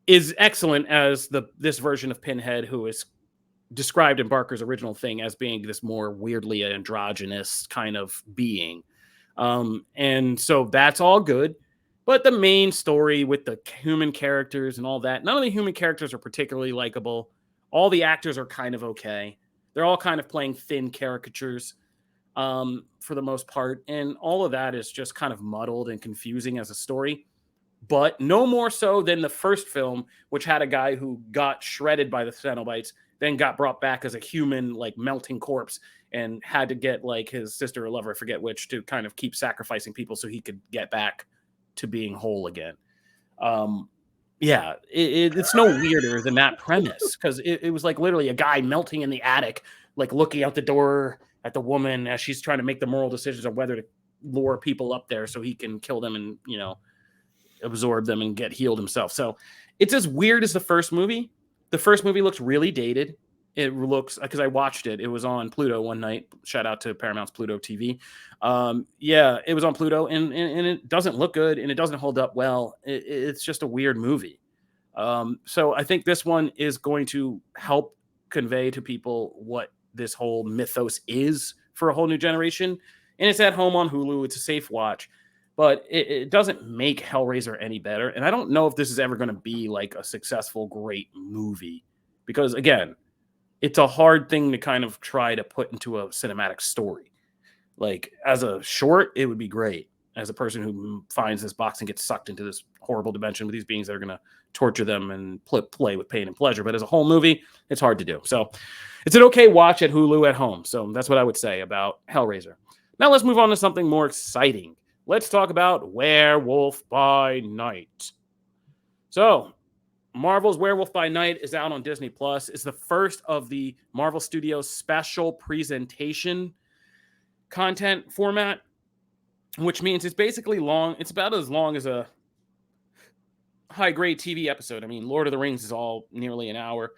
is excellent as this version of Pinhead, who is described in Barker's original thing as being this more weirdly androgynous kind of being. And so that's all good. But the main story with the human characters and all that, none of the human characters are particularly likable. All the actors are kind of okay. They're all kind of playing thin caricatures for the most part. And all of that is just kind of muddled and confusing as a story. But no more so than the first film, which had a guy who got shredded by the Cenobites, then got brought back as a human, like melting corpse, and had to get like his sister or lover, I forget which, to kind of keep sacrificing people so he could get back to being whole again. It's no weirder than that premise, because it was like literally a guy melting in the attic, like looking out the door at the woman as she's trying to make the moral decisions of whether to lure people up there so he can kill them and, absorb them and get healed himself. So it's as weird as the first movie. The first movie looks really dated. It looks, because I watched it. It was on Pluto one night. Shout out to Paramount's Pluto TV. It was on Pluto, and it doesn't look good, and it doesn't hold up well. It's just a weird movie. So I think this one is going to help convey to people what this whole mythos is for a whole new generation. And it's at home on Hulu. It's a safe watch, but it doesn't make Hellraiser any better. And I don't know if this is ever going to be like a successful, great movie, because again, it's a hard thing to kind of try to put into a cinematic story. Like as a short, it would be great. As a person who finds this box and gets sucked into this horrible dimension with these beings that are going to torture them and play with pain and pleasure. But as a whole movie, it's hard to do. So it's an okay watch at Hulu at home. So that's what I would say about Hellraiser. Now let's move on to something more exciting. Let's talk about Werewolf by Night. So Marvel's Werewolf by Night is out on Disney+. It's the first of the Marvel Studios special presentation content format, which means it's basically long. It's about as long as a high-grade TV episode. I mean, Lord of the Rings is all nearly an hour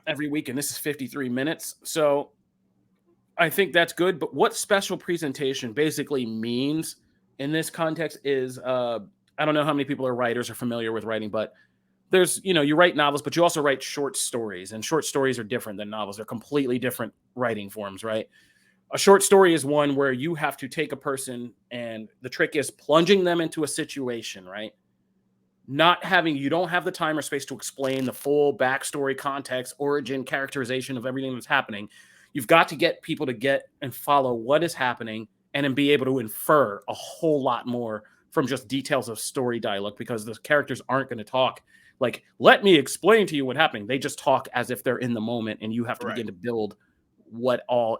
every week, and this is 53 minutes. So I think that's good. But what special presentation basically means in this context is, I don't know how many people are writers or familiar with writing, but there's, you write novels, but you also write short stories, and short stories are different than novels. They're completely different writing forms, right? A short story is one where you have to take a person, and the trick is plunging them into a situation, right? You don't have the time or space to explain the full backstory, context, origin, characterization of everything that's happening. You've got to get people to get and follow what is happening and then be able to infer a whole lot more from just details of story dialogue, because the characters aren't going to talk like, let me explain to you what's happening. They just talk as if they're in the moment, and you have to begin to build what all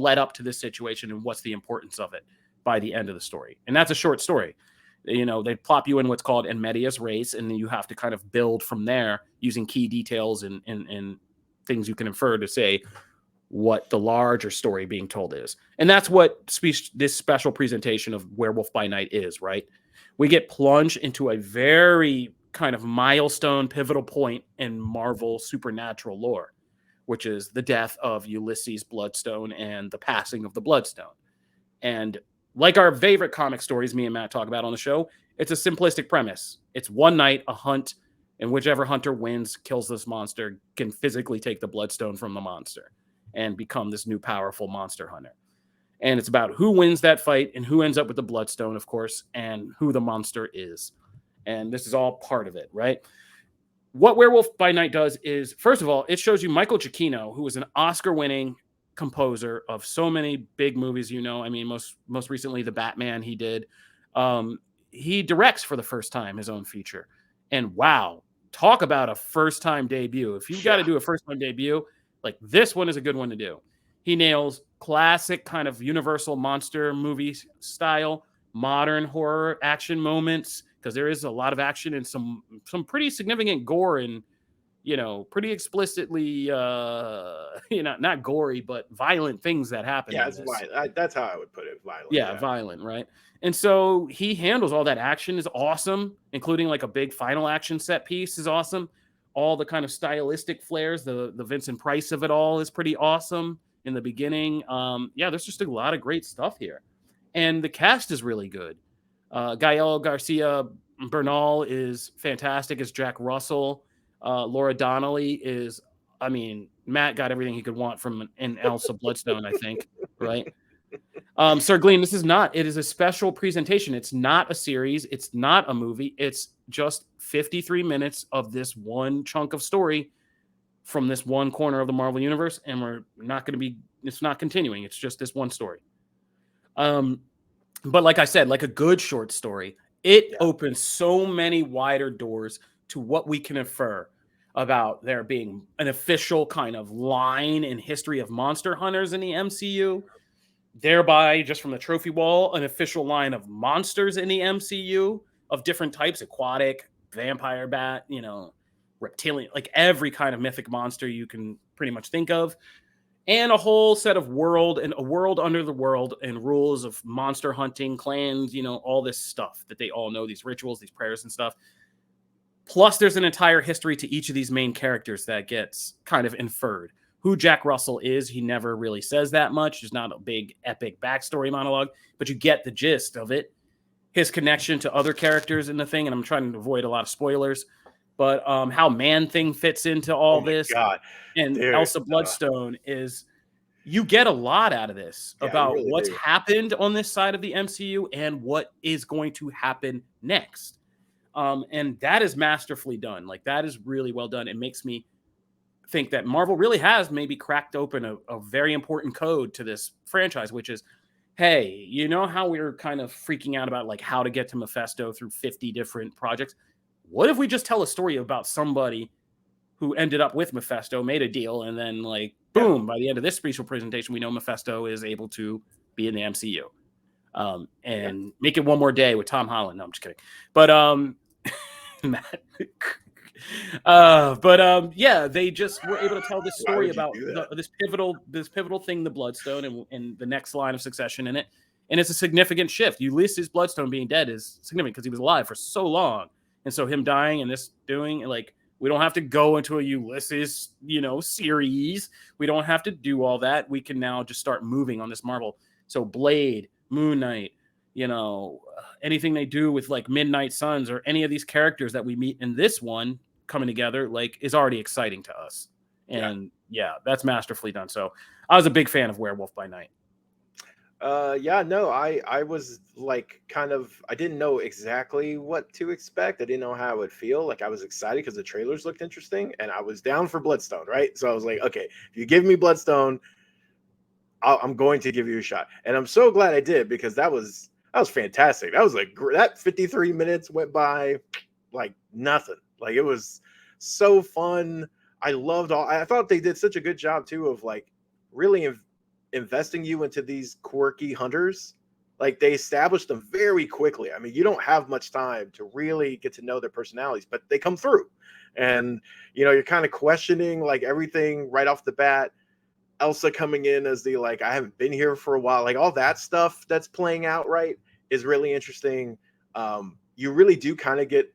led up to this situation and what's the importance of it by the end of the story. And that's a short story. They plop you in what's called in medias res, and then you have to kind of build from there using key details and things you can infer to say what the larger story being told is. And that's what this special presentation of Werewolf by Night is, right? We get plunged into a very kind of milestone, pivotal point in Marvel supernatural lore, which is the death of Ulysses Bloodstone and the passing of the Bloodstone. And like our favorite comic stories me and Matt talk about on the show, it's a simplistic premise. It's one night, a hunt, and whichever hunter wins, kills this monster, can physically take the Bloodstone from the monster and become this new powerful monster hunter. And it's about who wins that fight and who ends up with the Bloodstone, of course, and who the monster is. And this is all part of it, right? What Werewolf by Night does is, first of all, it shows you Michael Giacchino, who was an Oscar-winning composer of so many big movies, I mean, most recently the Batman he did. He directs for the first time his own feature. And wow, talk about a first-time debut. If you've got to do a first-time debut, like this one is a good one to do. He nails classic kind of universal monster movie style, modern horror action moments, because there is a lot of action and some pretty significant gore and, pretty explicitly, not gory, but violent things that happen.
Yeah, it's violent. That's how I would put it. Violent.
Yeah, violent, right? And so he handles all that action is awesome, including like a big final action set piece is awesome. All the kind of stylistic flares, the Vincent Price of it all is pretty awesome in the beginning. There's just a lot of great stuff here. And the cast is really good. Gael Garcia Bernal is fantastic as Jack Russell. Laura Donnelly is, Matt got everything he could want from an Elsa Bloodstone, I think, right? Sir Gleam, it is a special presentation. It's not a series. It's not a movie. It's just 53 minutes of this one chunk of story from this one corner of the Marvel Universe. And it's not continuing. It's just this one story. But like I said, like a good short story, it opens so many wider doors to what we can infer about there being an official kind of line in history of monster hunters in the MCU. Thereby, just from the trophy wall, an official line of monsters in the MCU of different types, aquatic, vampire bat, reptilian, like every kind of mythic monster you can pretty much think of. And a whole set of world under the world and rules of monster hunting, clans, all this stuff that they all know, these rituals, these prayers and stuff. Plus, there's an entire history to each of these main characters that gets kind of inferred. Who Jack Russell is, he never really says that much. There's not a big epic backstory monologue, but you get the gist of it. His connection to other characters in the thing, and I'm trying to avoid a lot of spoilers. but how Man-Thing fits into all this.
God.
And Elsa Bloodstone is, you get a lot out of this about
really
what's happened on this side of the MCU and what is going to happen next. And that is masterfully done. Like, that is really well done. It makes me think that Marvel really has maybe cracked open a very important code to this franchise, which is, hey, you know how we were kind of freaking out about like how to get to Mephisto through 50 different projects? What if we just tell a story about somebody who ended up with Mephisto, made a deal, and then like, boom, by the end of this special presentation, we know Mephisto is able to be in the MCU. And make it one more day with Tom Holland. No, I'm just kidding. But yeah, they just were able to tell this story about this pivotal thing, the Bloodstone, and the next line of succession in it. And it's a significant shift. Ulysses Bloodstone being dead is significant because he was alive for so long. And so him dying and this doing, like, we don't have to go into a Ulysses, series. We don't have to do all that. We can now just start moving on this Marvel. So Blade, Moon Knight, anything they do with like Midnight Suns or any of these characters that we meet in this one coming together, like, is already exciting to us. And that's masterfully done. So I was a big fan of Werewolf by Night.
I was like, I didn't know exactly what to expect. I didn't know how it would feel. Like, I was excited because the trailers looked interesting and I was down for Bloodstone, right? So I was like, okay, if you give me Bloodstone, I'm going to give you a shot. And I'm so glad I did, because that was fantastic. That was like, that 53 minutes went by like nothing. Like, it was so fun. I thought they did such a good job too of like really investing you into these quirky hunters. Like, they established them very quickly. I mean, you don't have much time to really get to know their personalities, but they come through. And, you're kind of questioning like everything right off the bat. Elsa coming in as the, like, I haven't been here for a while, like all that stuff that's playing out, right, is really interesting. You really do kind of get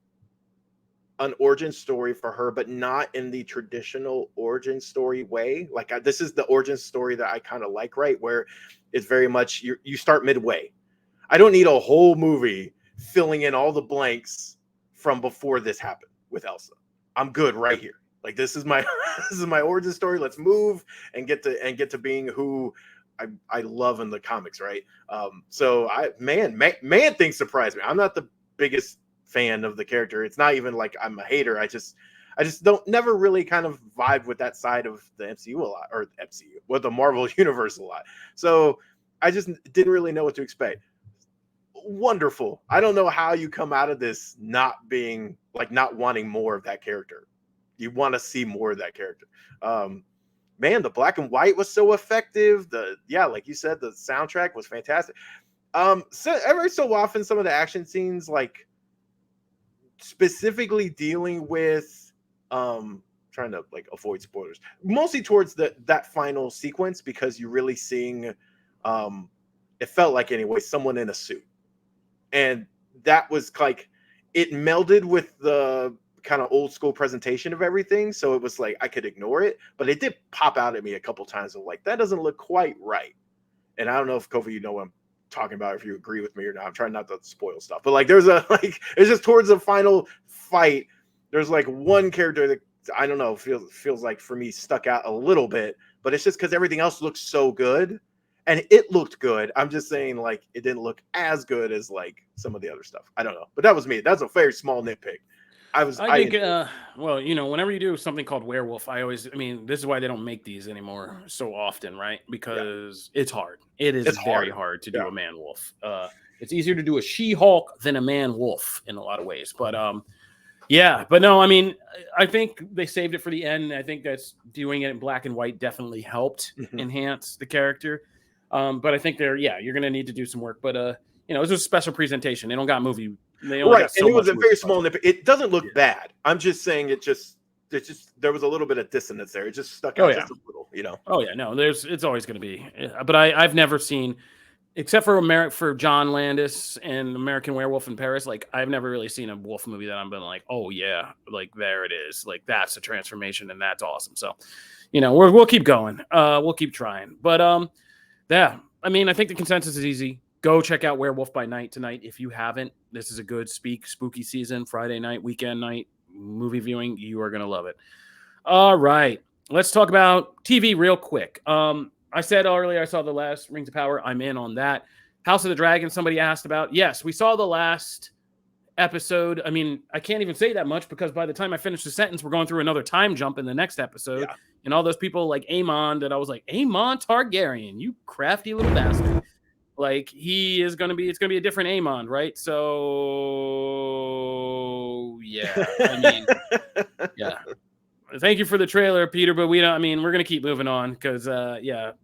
an origin story for her, but not in the traditional origin story way. Like, this is the origin story that I kind of like, right? Where it's very much, you start midway. I don't need a whole movie filling in all the blanks from before this happened with Elsa. I'm good right here. Like, this is my origin story. Let's move and get to being who I love in the comics, right? So Man-Thing surprised me. I'm not the biggest fan of the character. It's not even like I'm a hater. I just don't never really kind of vibe with that side of the MCU a lot, or with the Marvel universe a lot. So I just didn't really know what to expect. Wonderful. I don't know how you come out of this not wanting more of that character. You want to see more of that character. Man, the black and white was so effective. Like you said, the soundtrack was fantastic. So every so often, some of the action scenes, like, specifically dealing with trying to like avoid spoilers, mostly towards that final sequence, because you're really seeing it felt like anyway someone in a suit, and that was like, it melded with the kind of old school presentation of everything, so it was like I could ignore it, but it did pop out at me a couple times of like, that doesn't look quite right. And I don't know if Kofi, what I'm talking about, if you agree with me or not. I'm trying not to spoil stuff, but like, it's just towards the final fight, there's like one character that, I don't know, feels like for me stuck out a little bit, but it's just because everything else looks so good, and it looked good. I'm just saying, like, it didn't look as good as like some of the other stuff. I don't know, but that was me. That's a very small nitpick. I think,
whenever you do something called Werewolf, this is why they don't make these anymore so often, right? Because it's hard. It's very hard to do a man wolf. It's easier to do a She-Hulk than a man wolf in a lot of ways. But I think they saved it for the end. I think that's doing it in black and white definitely helped enhance the character. But I think you're going to need to do some work. But it was a special presentation. They don't got movie. They only got so
and it was
much
a very small nip. It doesn't look bad. I'm just saying it just there was a little bit of dissonance there. It just stuck out just a little,
Oh yeah, no, it's always going to be. But I've never seen, except for John Landis and American Werewolf in Paris, like, I've never really seen a wolf movie that I've been like, oh yeah, like, there it is, like, that's a transformation and that's awesome. So, we'll keep going. We'll keep trying. But I think the consensus is easy. Go check out Werewolf by Night tonight if you haven't. This is a good spooky season, Friday night, weekend night, movie viewing, you are going to love it. All right. Let's talk about TV real quick. I said earlier I saw the last Rings of Power. I'm in on that. House of the Dragon, somebody asked about. Yes, we saw the last episode. I mean, I can't even say that much because by the time I finish the sentence, we're going through another time jump in the next episode. Yeah. And all those people like Aemon that I was like, Aemon Targaryen, you crafty little bastard. Like, it's going to be a different Aemon, right? So, yeah. I mean, yeah. Thank you for the trailer, Peter, but we're going to keep moving on because,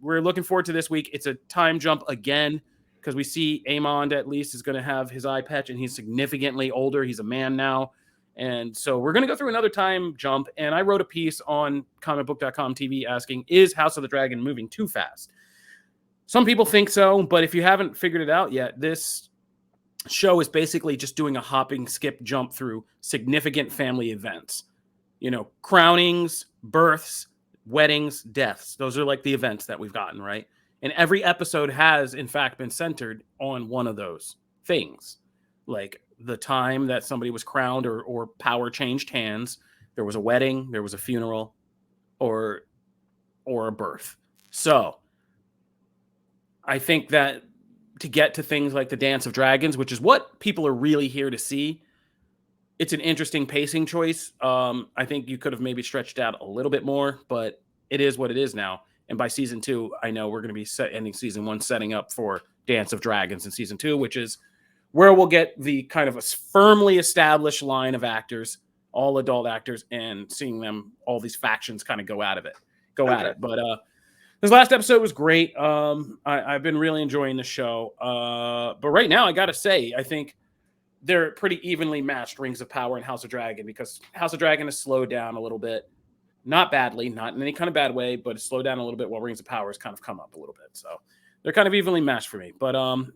we're looking forward to this week. It's a time jump again because we see Aemon at least is going to have his eye patch and he's significantly older. He's a man now. And so we're going to go through another time jump. And I wrote a piece on comicbook.com TV asking, is House of the Dragon moving too fast? Some people think so, but if you haven't figured it out yet, this show is basically just doing a hopping, skip, jump through significant family events. You know, crownings, births, weddings, deaths. Those are like the events that we've gotten, right? And every episode has, in fact, been centered on one of those things. Like the time that somebody was crowned or power changed hands. There was a wedding, there was a funeral, or a birth. So I think that to get to things like the Dance of Dragons, which is what people are really here to see, it's an interesting pacing choice. I think you could have maybe stretched out a little bit more, but it is what it is now. And by season 2, I know we're going to be ending season 1, setting up for Dance of Dragons in season 2, which is where we'll get the kind of a firmly established line of actors, all adult actors, and seeing them, all these factions kind of go at it. But this last episode was great. I've been really enjoying the show. But right now, I got to say, I think they're pretty evenly matched, Rings of Power and House of Dragon, because House of Dragon has slowed down a little bit. Not badly, not in any kind of bad way, but it's slowed down a little bit while Rings of Power has kind of come up a little bit. So they're kind of evenly matched for me. But do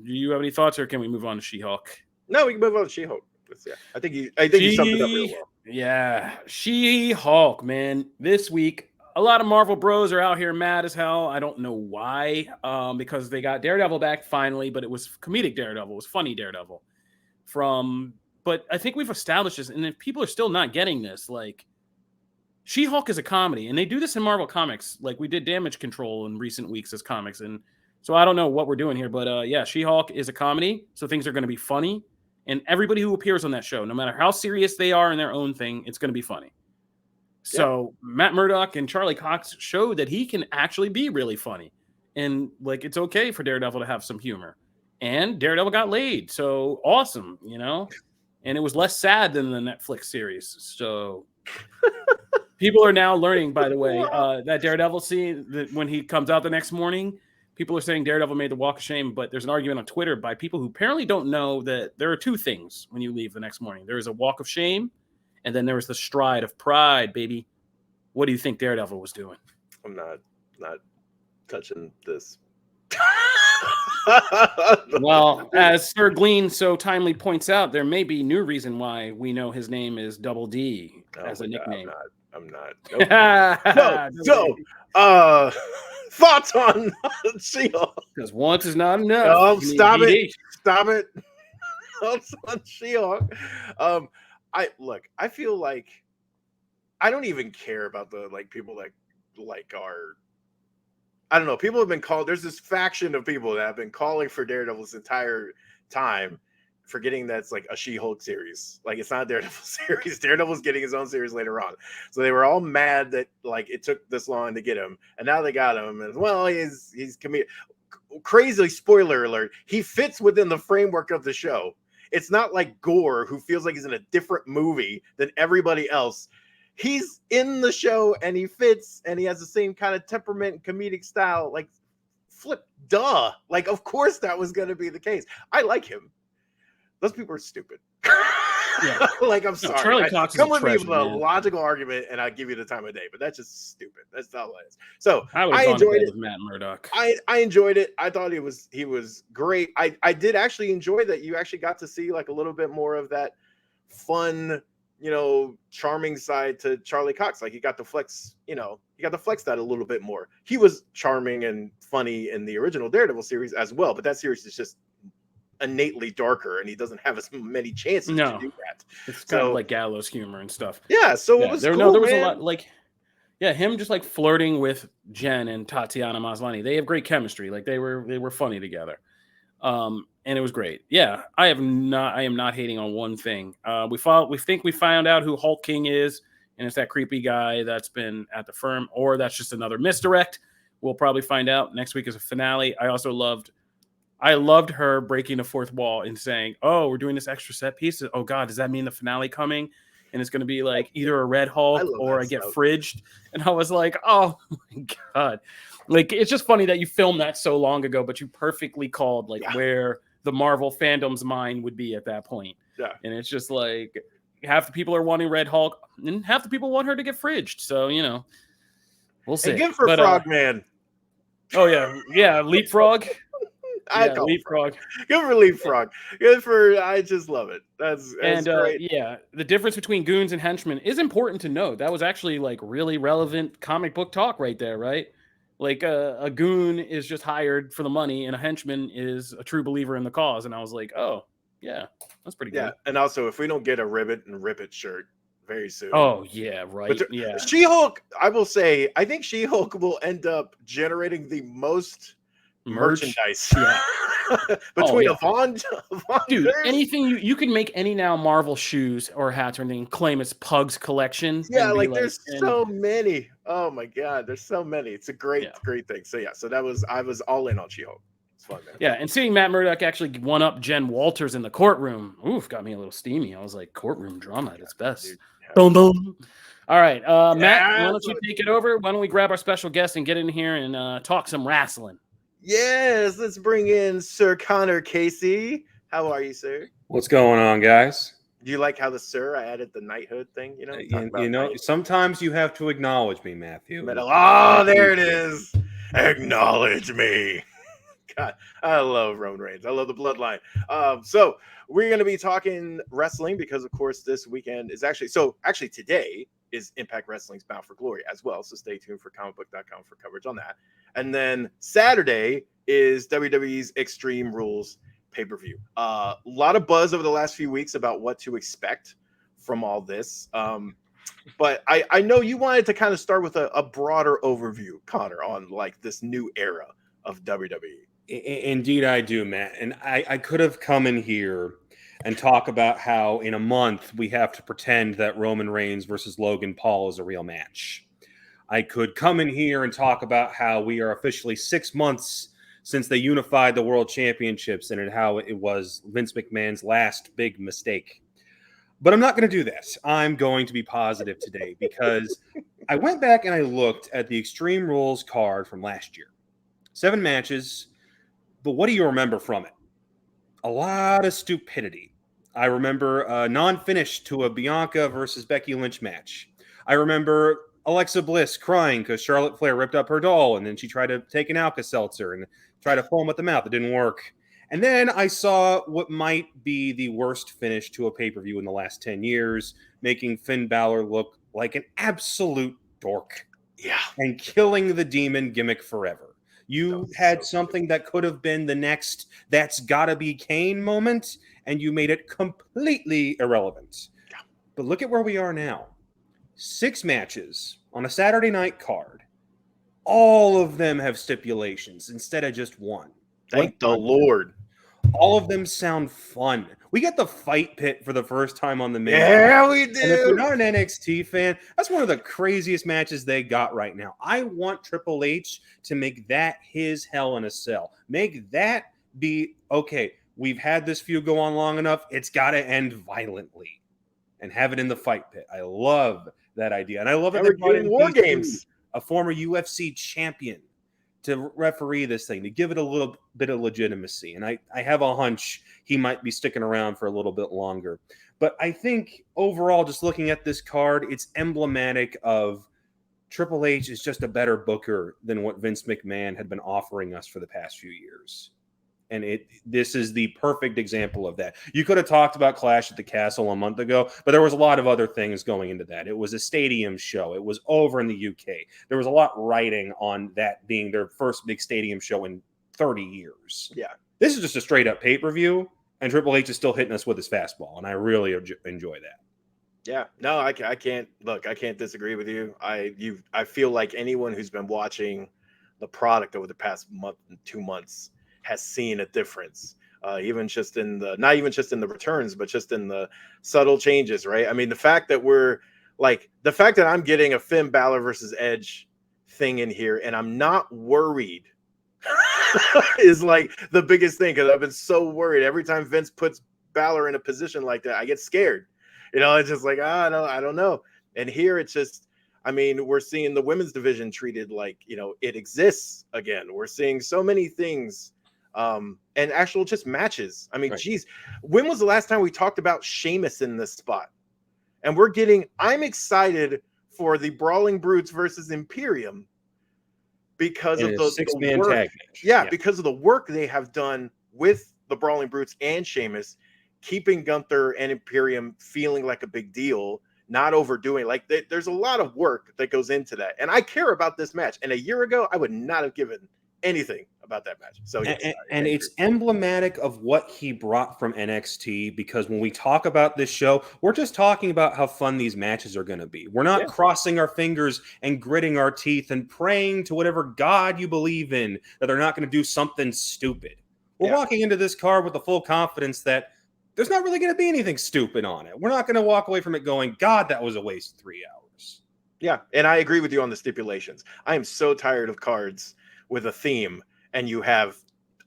you have any thoughts, or can we move on to She-Hulk?
No, we can move on to She-Hulk. Yeah, I think you summed it up real well.
Yeah, She-Hulk, man. This week, a lot of Marvel bros are out here mad as hell. I don't know why, because they got Daredevil back finally, but it was comedic Daredevil. It was funny Daredevil. But I think we've established this, and if people are still not getting this, like, She-Hulk is a comedy, and they do this in Marvel Comics. Like, we did Damage Control in recent weeks as comics, and so I don't know what we're doing here, but She-Hulk is a comedy, so things are going to be funny, and everybody who appears on that show, no matter how serious they are in their own thing, it's going to be funny. So Matt Murdock and Charlie Cox showed that he can actually be really funny, and like it's okay for Daredevil to have some humor, and Daredevil got laid, so awesome, you know, and it was less sad than the Netflix series, so... People are now learning, by the way, that Daredevil scene, that when he comes out the next morning, people are saying Daredevil made the walk of shame, but there's an argument on Twitter by people who apparently don't know that there are two things when you leave the next morning. There is a walk of shame, and then there is the stride of pride, baby. What do you think Daredevil was doing?
I'm not touching this.
Well, as Sir Glean so timely points out, there may be new reason why we know his name is Double D as a nickname.
I'm not. Nope. Thoughts on She-Hulk?
Because once is not enough.
Oh, stop it. Thoughts on She-Hulk? I feel like I don't even care about the people that are. I don't know. People have been called. There's this faction of people that have been calling for Daredevil this entire time, forgetting that's like a She-Hulk series. Like, it's not a Daredevil series. Daredevil's getting his own series later on. So they were all mad that it took this long to get him, and now they got him. And well, he's comedic. Crazy spoiler alert. He fits within the framework of the show. It's not like Gore, who feels like he's in a different movie than everybody else. He's in the show and he fits and he has the same kind of temperament and comedic style. Like, duh. Like, of course that was going to be the case. I like him. Those people are stupid. Yeah. I'm sorry.
Charlie Cox
come with me with a logical argument and I'll give you the time of day, but that's just stupid. That's not what it is. So I enjoyed it with
Matt Murdock.
I enjoyed it. I thought he was great. I did actually enjoy that you actually got to see like a little bit more of that fun, charming side to Charlie Cox. Like, you got to flex that a little bit more. He was charming and funny in the original Daredevil series as well, but that series is just innately darker, and he doesn't have as many chances to do that.
It's kind of like gallows humor and stuff.
Yeah, so it was cool,
there was
man.
a lot like. Yeah, him just like flirting with Jen and Tatiana Maslany. They have great chemistry. Like they were funny together. And it was great. Yeah, I am not hating on one thing. We think we found out who Hulk King is, and it's that creepy guy that's been at the firm, or that's just another misdirect. We'll probably find out. Next week is a finale. I loved her breaking the fourth wall and saying, "Oh, we're doing this extra set piece. Oh God, does that mean the finale coming?" And it's going to be like either a Red Hulk or I get fridged. And I was like, oh my God. Like, it's just funny that you filmed that so long ago, but you perfectly called where the Marvel fandom's mind would be at that point.
Yeah.
And it's just like half the people are wanting Red Hulk and half the people want her to get fridged. So, we'll see.
And give her Frogman.
Oh, yeah. Yeah. Leapfrog.
Leapfrog. Good for Leapfrog. Good for. I just love it. That's great.
Yeah, the difference between goons and henchmen is important to note. That was actually like really relevant comic book talk right there, right? Like a goon is just hired for the money, and a henchman is a true believer in the cause. And I was like, oh yeah, that's pretty good.
Yeah, and also if we don't get a Ribbit and Rip It shirt very soon.
Oh yeah, right. Yeah,
She-Hulk. I will say, I think She-Hulk will end up generating the most merchandise between Yvonne
dude, anything you can make any now Marvel shoes or hats or anything, claim it's Pugs collection.
There's so many. Oh my God, there's so many. It's a great thing. So I was all in on She-Hulk. It's fun, man.
Yeah, and seeing Matt Murdock actually one up Jen Walters in the courtroom, got me a little steamy. I was like, courtroom drama at its best.
Dude,
boom, boom. All right, Matt, why don't you take it over? Why don't we grab our special guest and get in here and talk some wrestling?
Yes, let's bring in Sir Connor Casey. How are you, sir?
What's going on, guys?
Do you like how I added the knighthood thing?
Sometimes you have to acknowledge me, Matthew.
Oh, there it is. Acknowledge me. God, I love Roman Reigns. I love the bloodline. So we're going to be talking wrestling because, of course, this weekend is actually today is Impact Wrestling's Bound for Glory as well. So stay tuned for comicbook.com for coverage on that. And then Saturday is WWE's Extreme Rules pay-per-view. A lot of buzz over the last few weeks about what to expect from all this. But I know you wanted to kind of start with a broader overview, Connor, on like this new era of WWE.
Indeed, I do, Matt. And I could have come in here and talk about how in a month we have to pretend that Roman Reigns versus Logan Paul is a real match. I could come in here and talk about how we are officially 6 months since they unified the World Championships and how it was Vince McMahon's last big mistake. But I'm not going to do that. I'm going to be positive today because I went back and I looked at the Extreme Rules card from last year. 7 matches, but what do you remember from it? A lot of stupidity. I remember a non-finish to a Bianca versus Becky Lynch match. I remember Alexa Bliss crying because Charlotte Flair ripped up her doll, and then she tried to take an Alka-Seltzer and try to foam at the mouth. It didn't work. And then I saw what might be the worst finish to a pay-per-view in the last 10 years, making Finn Balor look like an absolute dork.
Yeah.
And killing the demon gimmick forever. You had something that could have been the next That's Gotta Be Kane moment, and you made it completely irrelevant.
Yeah.
But look at where we are now. 6 matches on a Saturday night card. All of them have stipulations instead of just one.
Thank the Lord.
All of them sound fun. We get the fight pit for the first time on the main.
Yeah, we do.
And if you're not an NXT fan, that's one of the craziest matches they got right now. I want Triple H to make that his Hell in a Cell. Make that be, okay, we've had this feud go on long enough. It's got to end violently. And have it in the fight pit. I love that idea. And I love that
they're doing War Games.
A former UFC champion to referee this thing, to give it a little bit of legitimacy. And I have a hunch he might be sticking around for a little bit longer. But I think overall, just looking at this card, it's emblematic of Triple H is just a better booker than what Vince McMahon had been offering us for the past few years. And this is the perfect example of that. You could have talked about Clash at the Castle a month ago, but there was a lot of other things going into that. It was a stadium show. It was over in the UK. There was a lot riding on that being their first big stadium show in 30 years.
Yeah.
This is just a straight up pay-per-view, and Triple H is still hitting us with his fastball, and I really enjoy that.
Yeah, no, I can't look. I can't disagree with you. I feel like anyone who's been watching the product over the past month and 2 months has seen a difference. Even just in the not even just in the returns, but just in the subtle changes, right? I mean, the fact that I'm getting a Finn Balor versus Edge thing in here, and I'm not worried, is like the biggest thing, because I've been so worried every time Vince puts Balor in a position like that. I get scared. It's just like, I don't know. And here it's just, I mean, we're seeing the women's division treated like, it exists again. We're seeing so many things, and actual just matches. I mean,
right.
Geez, when was the last time we talked about Sheamus in this spot? And I'm excited for the Brawling Brutes versus Imperium because of the
six-man
work.
tag match.
Yeah, because of the work they have done with the Brawling Brutes and Sheamus, keeping Gunther and Imperium feeling like a big deal, not overdoing. Like, there's a lot of work that goes into that, and I care about this match. And a year ago, I would not have given anything about that match. So yes,
and it's emblematic of what he brought from NXT, because when we talk about this show, we're just talking about how fun these matches are going to be. We're not crossing our fingers and gritting our teeth and praying to whatever God you believe in that they're not going to do something stupid. We're walking into this card with the full confidence that there's not really going to be anything stupid on it. We're not going to walk away from it going, God, that was a waste of 3 hours.
Yeah, and I agree with you on the stipulations. I am so tired of cards with a theme, and you have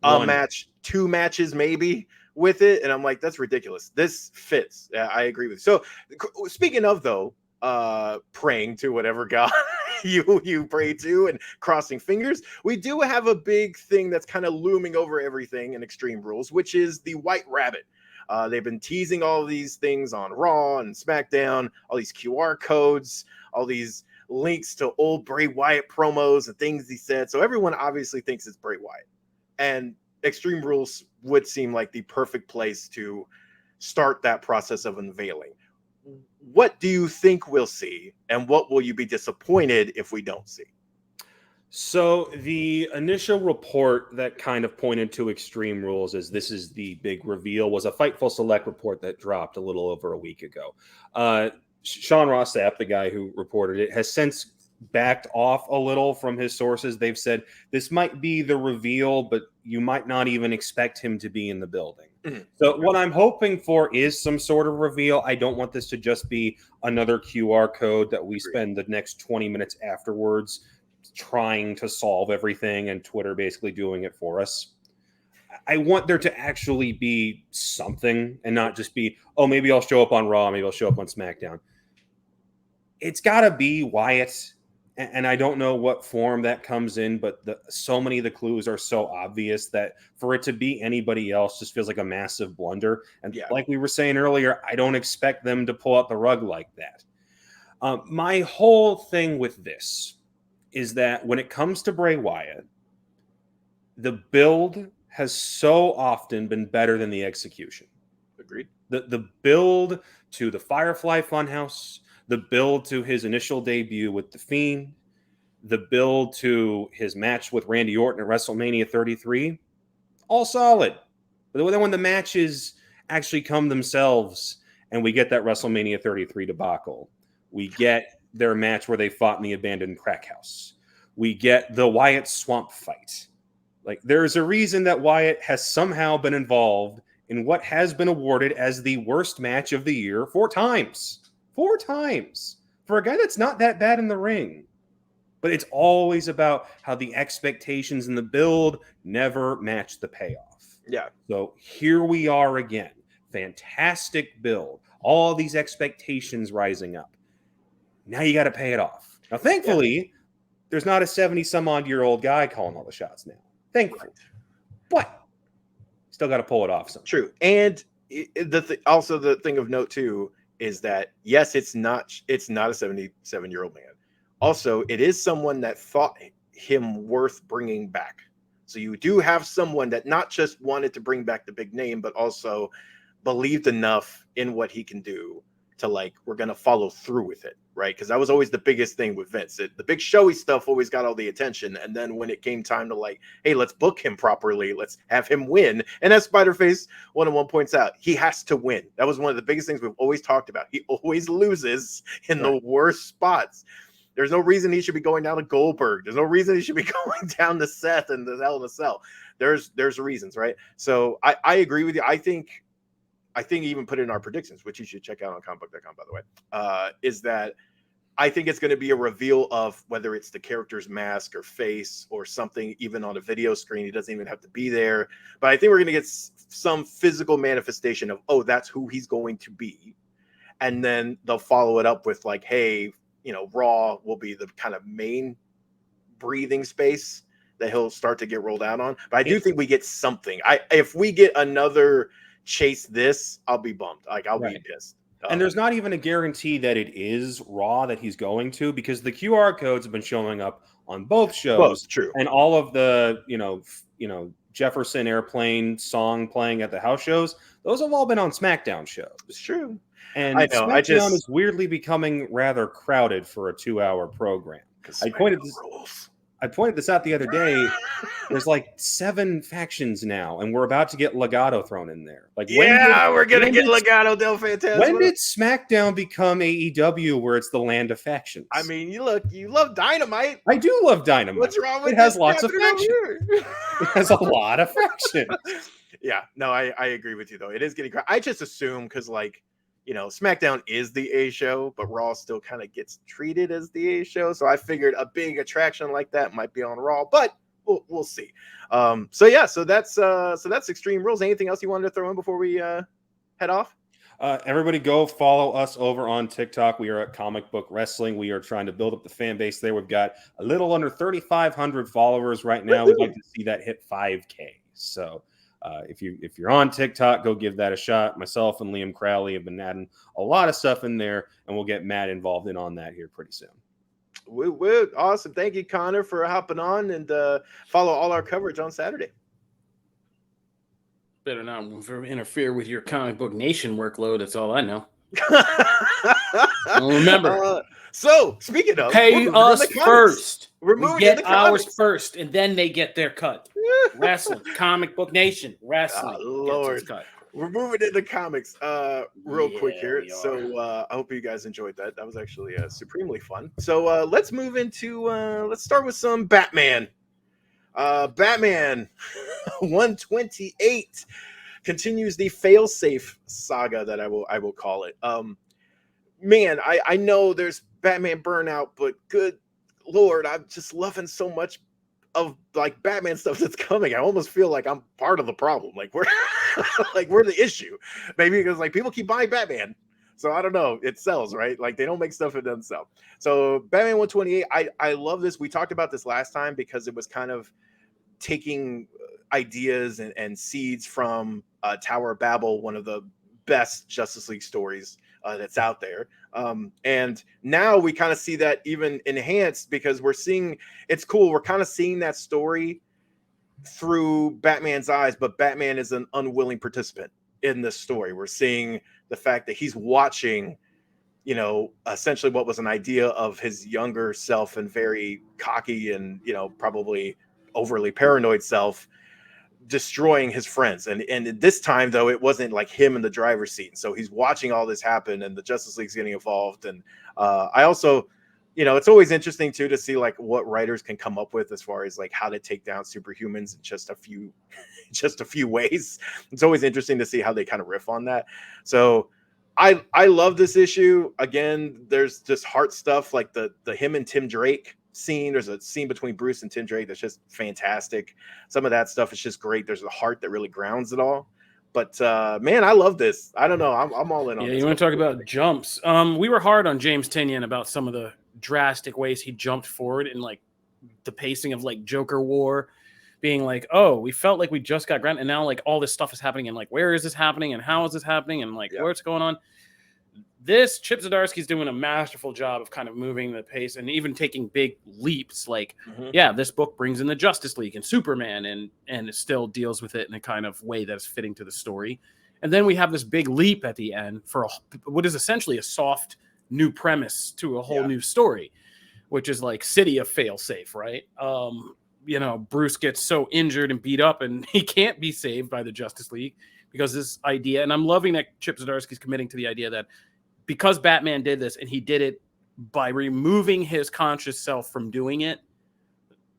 a match, 2 matches maybe with it, and I'm like, that's ridiculous. This fits. Yeah, I agree with you. So speaking of, though, praying to whatever God you pray to and crossing fingers, we do have a big thing that's kind of looming over everything in Extreme Rules, which is the White Rabbit. They've been teasing all of these things on Raw and SmackDown, all these QR codes, all these links to old Bray Wyatt promos and things he said. So everyone obviously thinks it's Bray Wyatt. And Extreme Rules would seem like the perfect place to start that process of unveiling. What do you think we'll see, and what will you be disappointed if we don't see?
So the initial report that kind of pointed to Extreme Rules as this is the big reveal was a Fightful Select report that dropped a little over a week ago. Sean Ross Sapp, the guy who reported it, has since backed off a little from his sources. They've said this might be the reveal, but you might not even expect him to be in the building. Mm-hmm. So what I'm hoping for is some sort of reveal. I don't want this to just be another QR code that we spend the next 20 minutes afterwards trying to solve everything and Twitter basically doing it for us. I want there to actually be something and not just be, oh, maybe I'll show up on Raw, maybe I'll show up on SmackDown. It's got to be Wyatt, and I don't know what form that comes in, but so many of the clues are so obvious that for it to be anybody else just feels like a massive blunder. And like we were saying earlier, I don't expect them to pull out the rug like that. My whole thing with this is that when it comes to Bray Wyatt, the build has so often been better than the execution.
Agreed.
The build to the Firefly Funhouse, the build to his initial debut with The Fiend, the build to his match with Randy Orton at WrestleMania 33, all solid. But then when the matches actually come themselves and we get that WrestleMania 33 debacle, we get their match where they fought in the abandoned crack house, we get the Wyatt swamp fight. Like, there's a reason that Wyatt has somehow been involved in what has been awarded as the worst match of the year 4 times. 4 times. For a guy that's not that bad in the ring. But it's always about how the expectations in the build never match the payoff.
Yeah.
So here we are again. Fantastic build. All these expectations rising up. Now you got to pay it off. Now, thankfully, there's not a 70-some-odd-year-old guy calling all the shots now. Thankfully. But still got to pull it off somehow.
True. And also the thing of note, too, is that, yes, it's not a 77-year-old man. Also, it is someone that thought him worth bringing back. So you do have someone that not just wanted to bring back the big name, but also believed enough in what he can do to like, we're going to follow through with it, right? Because that was always the biggest thing with Vince. The big showy stuff always got all the attention. And then when it came time to like, hey, let's book him properly, let's have him win. And as Spiderface 101 points out, he has to win. That was one of the biggest things we've always talked about. He always loses in the worst spots. There's no reason he should be going down to Goldberg. There's no reason he should be going down to Seth and the Hell in a Cell. There's reasons, right? So I agree with you. I think even put it in our predictions, which you should check out on comicbook.com, by the way, is that I think it's going to be a reveal of whether it's the character's mask or face or something, even on a video screen. He doesn't even have to be there. But I think we're going to get some physical manifestation of, oh, that's who he's going to be. And then they'll follow it up with like, hey, you know, Raw will be the kind of main breathing space that he'll start to get rolled out on. But I do think we get something. If we get another chase this, I'll be bummed. Like, I'll be pissed.
And there's not even a guarantee that it is Raw that he's going to, because the QR codes have been showing up on both shows.
True.
And all of the, you know, Jefferson Airplane song playing at the house shows, those have all been on SmackDown shows.
It's true.
And I know, SmackDown is weirdly becoming rather crowded for a 2-hour program. I pointed this out the other day. There's like 7 factions now, and we're about to get Legado thrown in there. Like,
we're gonna get Legado del Fantasma.
When did SmackDown become AEW, where it's the land of factions?
I mean, you love Dynamite.
I do love Dynamite.
What's wrong with
it? Has lots of factions. It has a lot of factions.
Yeah, no, I agree with you though. It is getting crowded. I just assume because like, you know, SmackDown is the A show, but Raw still kind of gets treated as the A show. So I figured a big attraction like that might be on Raw, but we'll see. So that's Extreme Rules. Anything else you wanted to throw in before we head off?
Everybody go follow us over on TikTok. We are at Comic Book Wrestling. We are trying to build up the fan base there. We've got a little under 3,500 followers right now. We'd like to see that hit 5K. So if you're on TikTok, go give that a shot. Myself and Liam Crowley have been adding a lot of stuff in there, and we'll get Matt involved in on that here pretty soon.
Awesome. Thank you, Connor, for hopping on, and follow all our coverage on Saturday.
Better not interfere with your Comic Book Nation workload. That's all I know. Remember.
So, speaking of,
pay us first.
We
get ours first, and then they get their cut. Wrestling, Comic Book Nation, wrestling.
Lord, cut. We're moving into comics real quick here. So I hope you guys enjoyed that. That was actually supremely fun. So let's move into, let's start with some Batman. Batman 128 continues the failsafe saga that I will call it. Man, I know there's Batman burnout, but good Lord, I'm just loving so much of like Batman stuff that's coming. I almost feel like I'm part of the problem. Like we're the issue. Maybe because like people keep buying Batman. So I don't know. It sells, right? Like they don't make stuff that doesn't sell. So Batman 128, I love this. We talked about this last time because it was kind of taking ideas and seeds from Tower of Babel, one of the best Justice League stories that's out there. And now we kind of see that even enhanced because we're seeing, it's cool. We're kind of seeing that story through Batman's eyes, but Batman is an unwilling participant in this story. We're seeing the fact that he's watching, you know, essentially what was an idea of his younger self and very cocky and, you know, probably overly paranoid self destroying his friends. And this time though, it wasn't like him in the driver's seat. So he's watching all this happen and the Justice League's getting involved. And I also, you know, it's always interesting too to see like what writers can come up with as far as like how to take down superhumans in just a few ways. It's always interesting to see how they kind of riff on that. So I love this issue. Again, there's just heart stuff like the him and Tim Drake scene. There's a scene between Bruce and Tim Drake that's just fantastic. Some of that stuff is just great. There's a heart that really grounds it all. But man, I love this. I don't know. I'm all in on this.
Yeah, you want to talk about jumps? We were hard on James Tynion about some of the drastic ways he jumped forward in like the pacing of like Joker War, being like, oh, we felt like we just got Grant, and now like all this stuff is happening, and like where is this happening, and how is this happening, and like what's going on? This Chip Zdarsky's doing a masterful job of kind of moving the pace and even taking big leaps. Like, yeah, this book brings in the Justice League and Superman, and it still deals with it in a kind of way that's fitting to the story. And then we have this big leap at the end for what is essentially a soft new premise to a whole new story, which is like City of Failsafe, right? You know, Bruce gets so injured and beat up and he can't be saved by the Justice League because this idea, and I'm loving that Chip Zdarsky's committing to the idea that because Batman did this and he did it by removing his conscious self from doing it.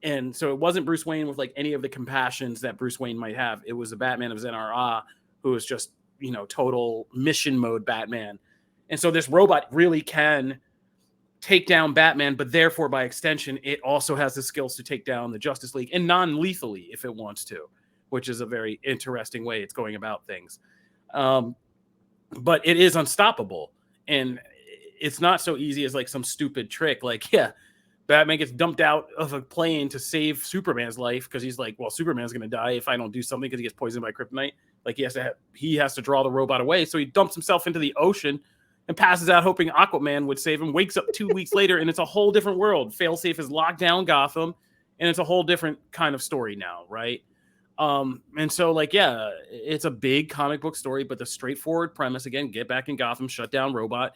And so it wasn't Bruce Wayne with like any of the compassions that Bruce Wayne might have. It was the Batman of Zen-Ra who was just, you know, total mission mode Batman. And so this robot really can take down Batman, but therefore by extension, it also has the skills to take down the Justice League and non-lethally if it wants to, which is a very interesting way it's going about things. But it is unstoppable. And it's not so easy as like some stupid trick. Like, yeah, Batman gets dumped out of a plane to save Superman's life because he's like, well, Superman's going to die if I don't do something because he gets poisoned by kryptonite. Like he has to draw the robot away. So he dumps himself into the ocean and passes out hoping Aquaman would save him, wakes up 2 weeks later, and it's a whole different world. Failsafe is locked down Gotham, and it's a whole different kind of story now, right? And so, like, yeah, it's a big comic book story, but the straightforward premise, again, get back in Gotham, shut down Robot.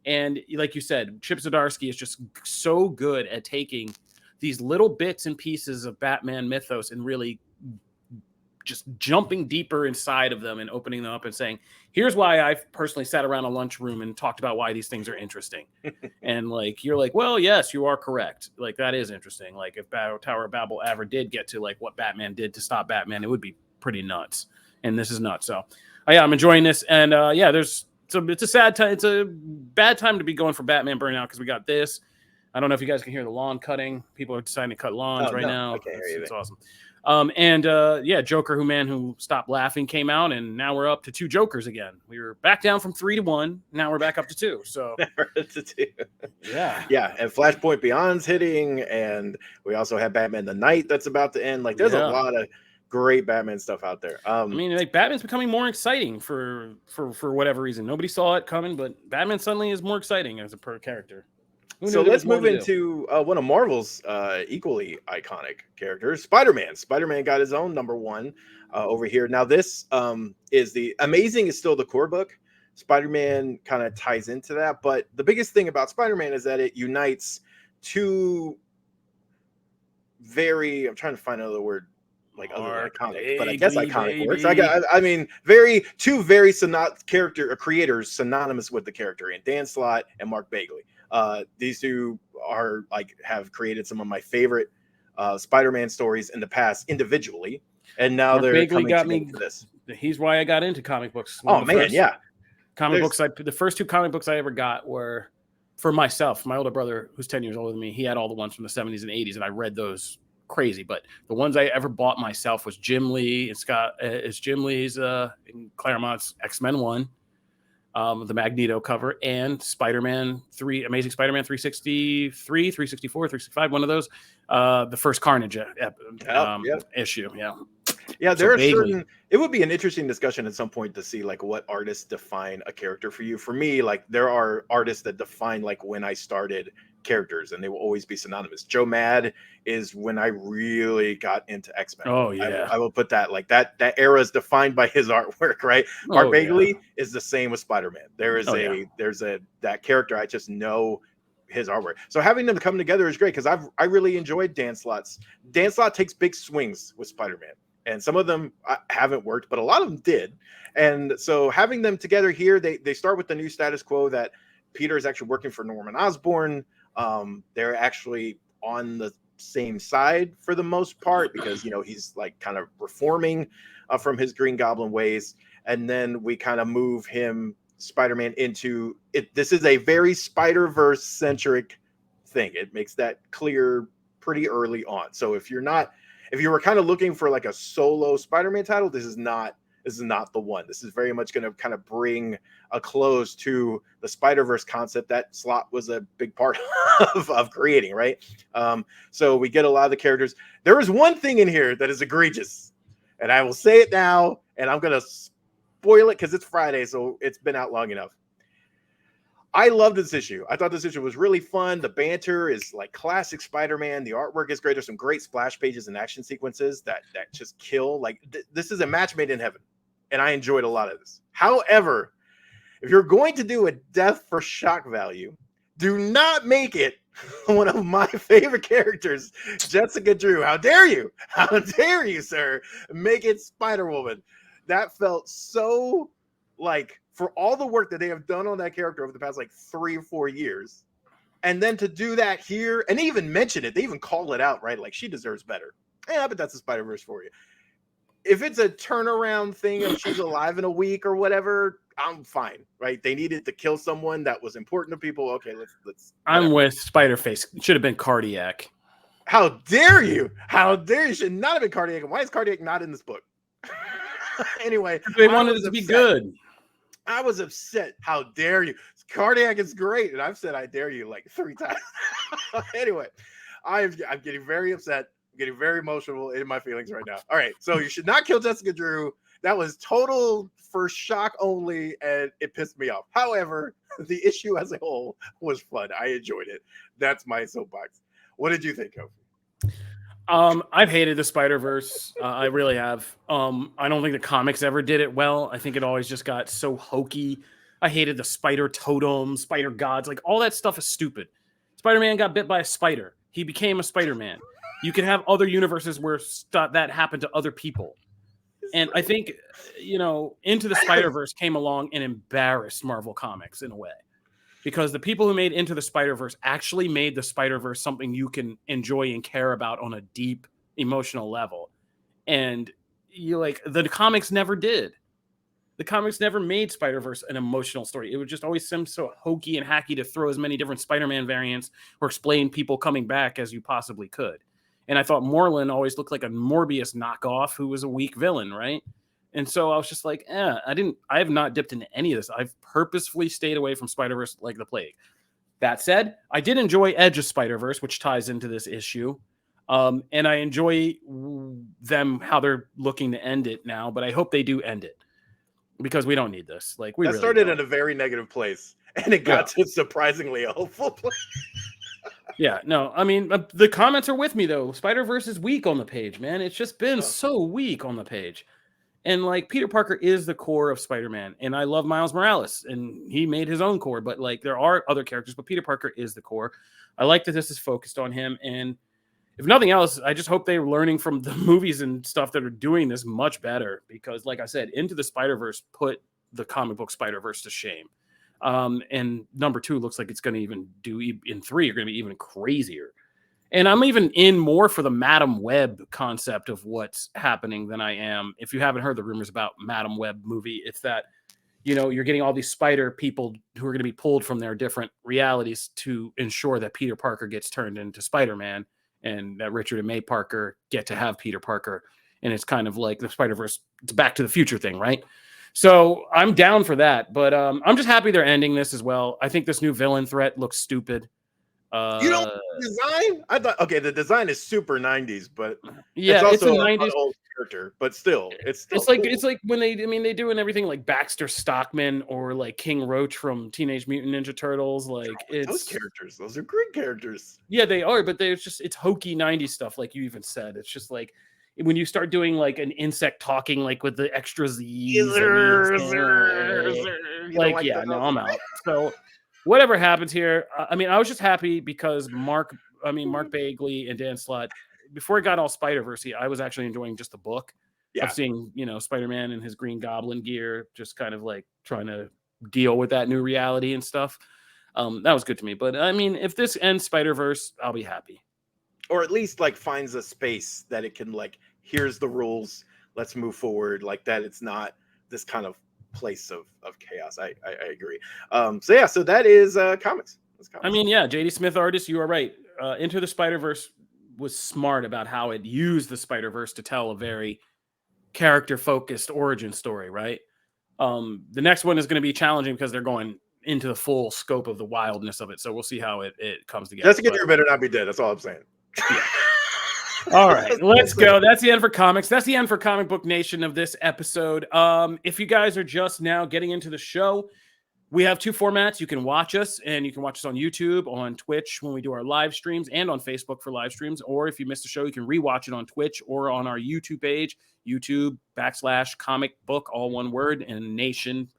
And like you said, Chip Zdarsky is just so good at taking these little bits and pieces of Batman mythos and really just jumping deeper inside of them and opening them up and saying, here's why I've personally sat around a lunchroom and talked about why these things are interesting. And like, you're like, well, yes, you are correct. Like, that is interesting. Like if Tower of Babel ever did get to like what Batman did to stop Batman, it would be pretty nuts. And this is nuts. So yeah, I'm enjoying this. And yeah, it's a sad time. It's a bad time to be going for Batman Burnout because we got this. I don't know if you guys can hear the lawn cutting. People are deciding to cut lawns now.
I can't hear you.
It's awesome. Yeah, Joker Who Stopped Laughing came out, and now we're up to 2 Jokers again. We were back down from 3 to 1. Now we're back up to 2. So
to 2.
Yeah.
And Flashpoint Beyond's hitting, and we also have Batman the Night that's about to end. Like, there's a lot of great Batman stuff out there.
I mean, like Batman's becoming more exciting for whatever reason. Nobody saw it coming, but Batman suddenly is more exciting as a per character.
So let's move into one of Marvel's equally iconic characters, Spider-Man. Spider-Man got his own #1 over here. Now this is the Amazing is still the core book. Spider-Man kind of ties into that, but the biggest thing about Spider-Man is that it unites 2 very, I'm trying to find another word like other than iconic, but I guess iconic works. I mean, two very character creators synonymous with the character, and Dan Slott and Mark Bagley. These 2 are like have created some of my favorite Spider-Man stories in the past individually, and now they're coming together for this.
He's why I got into comic books. The first 2 comic books I ever got were for myself. My older brother, who's 10 years older than me, he had all the ones from the 70s and 80s, and I read those crazy. But the ones I ever bought myself was Jim Lee. It's Jim Lee's in Claremont's X-Men 1. The Magneto cover, and Spider-Man 3, Amazing Spider-Man 363, 364, 365, one of those. The first Carnage issue. Yeah,
there are certain. It would be an interesting discussion at some point to see like what artists define a character for you. For me, like there are artists that define like when I started characters, and they will always be synonymous. Joe Mad is when I really got into X-Men.
Oh yeah,
I will put that like that era is defined by his artwork, right? Mark Bagley is the same with Spider-Man. There's that character, I just know his artwork. So having them come together is great because I really enjoyed Dan Slott. Dan Slott takes big swings with Spider-Man, and some of them haven't worked, but a lot of them did. And so having them together here, they start with the new status quo that Peter is actually working for Norman Osborn. They're actually on the same side for the most part because he's like kind of reforming from his Green Goblin ways, and then we kind of move him Spider-Man into it. This is a very Spider-Verse centric thing. It makes that clear pretty early on. So if you were kind of looking for like a solo Spider-Man title, this is not the one. This is very much going to kind of bring a close to the Spider-Verse concept that Slott was a big part of creating, right? So we get a lot of the characters. There is one thing in here that is egregious, and I will say it now, and I'm going to spoil it because it's Friday, so it's been out long enough. I loved this issue. I thought this issue was really fun. The banter is like classic Spider-Man. The artwork is great. There's some great splash pages and action sequences that just kill. Like this is a match made in heaven, and I enjoyed a lot of this. However, if you're going to do a death for shock value, do not make it one of my favorite characters, Jessica Drew. How dare you? How dare you, sir? Make it Spider-Woman. That felt so like, for all the work that they have done on that character over the past like 3 or 4 years, and then to do that here, and they even mention it, they even call it out, right? Like, she deserves better. Yeah, but that's a Spider-Verse for you. If it's a turnaround thing of she's alive in a week or whatever, I'm fine, right? They needed to kill someone that was important to people. Okay, let's.
I'm with Spider-Face. It should have been Cardiac.
How dare you? How dare you? Should not have been Cardiac. And why is Cardiac not in this book? Anyway,
they wanted it to be good.
I was upset. How dare you? Cardiac is great, and I've said I dare you like 3 times. Anyway, I'm getting very upset. I'm getting very emotional in my feelings right now. All right, so you should not kill Jessica Drew. That was total for shock only, and it pissed me off. However, the issue as a whole was fun. I enjoyed it. That's my soapbox. What did you think of?
I've hated the Spider-Verse. I really have. I don't think the comics ever did it well. I think it always just got so hokey. I hated the spider totem, spider gods. Like, all that stuff is stupid. Spider-Man got bit by a spider. He became a Spider-Man. You can have other universes where that happened to other people. And I think, Into the Spider-Verse came along and embarrassed Marvel Comics in a way. Because the people who made Into the Spider-Verse actually made the Spider-Verse something you can enjoy and care about on a deep emotional level. And the comics never did. The comics never made Spider-Verse an emotional story. It would just always seem so hokey and hacky to throw as many different Spider-Man variants or explain people coming back as you possibly could. And I thought Moreland always looked like a Morbius knockoff who was a weak villain, right? And so I was just like, I have not dipped into any of this. I've purposefully stayed away from Spider-Verse like the plague. That said, I did enjoy Edge of Spider-Verse, which ties into this issue. And I enjoy how they're looking to end it now, but I hope they do end it because we don't need this. Like, we
that
really
started
don't.
in a very negative place and it got to surprisingly a hopeful place.
Yeah, no, I mean, the comments are with me though. Spider-Verse is weak on the page, man. It's just been so weak on the page. And like, Peter Parker is the core of Spider-Man, and I love Miles Morales, and he made his own core. But like, there are other characters, but Peter Parker is the core. I like that this is focused on him, and if nothing else, I just hope they're learning from the movies and stuff that are doing this much better. Because, like I said, Into the Spider-Verse put the comic book Spider-Verse to shame. And number 2 looks like it's going to even do in 3. You're going to be even crazier. And I'm even in more for the Madam Web concept of what's happening than I am. If you haven't heard the rumors about Madam Web movie, it's that, you're getting all these spider people who are going to be pulled from their different realities to ensure that Peter Parker gets turned into Spider-Man and that Richard and May Parker get to have Peter Parker. And it's kind of like the Spider-Verse, it's a Back to the Future thing, right? So I'm down for that. But I'm just happy they're ending this as well. I think this new villain threat looks stupid.
You don't like the design? I thought, okay, the design is super 90s, but
yeah,
it's also
a 90s
old character, but still, it's
cool. It's like when they doing everything like Baxter Stockman or like King Roach from Teenage Mutant Ninja Turtles. Like,
those characters, those are great characters.
Yeah, they are, but it's hokey 90s stuff, like you even said. It's just like when you start doing like an insect talking, like with the extra Z's, I'm out. So whatever happens here, I mean, I was just happy because Mark Bagley and Dan Slott, before it got all Spider-Verse-y, I was actually enjoying just the book of seeing, Spider-Man in his Green Goblin gear, just kind of like trying to deal with that new reality and stuff. That was good to me. But I mean, if this ends Spider-Verse, I'll be happy.
Or at least like finds a space that it can like, here's the rules, let's move forward, like that. It's not this kind of place of chaos. I agree. So that is comics.
I mean, yeah, JD Smith artist, you are right. Into the Spider-Verse was smart about how it used the Spider-Verse to tell a very character-focused origin story, right? The next one is going to be challenging because they're going into the full scope of the wildness of it. So we'll see how it comes together.
Jessica Drew better not be dead. That's all I'm saying.
Yeah. All right, let's go. That's the end for comics. That's the end for Comic Book Nation of this episode. If you guys are just now getting into the show, We have 2 formats. You can watch us, and you can watch us on YouTube, on Twitch when we do our live streams, and on Facebook for live streams. Or if you missed a show, you can rewatch it on Twitch or on our YouTube page, YouTube.com/Comicbook, all one word, and Nation.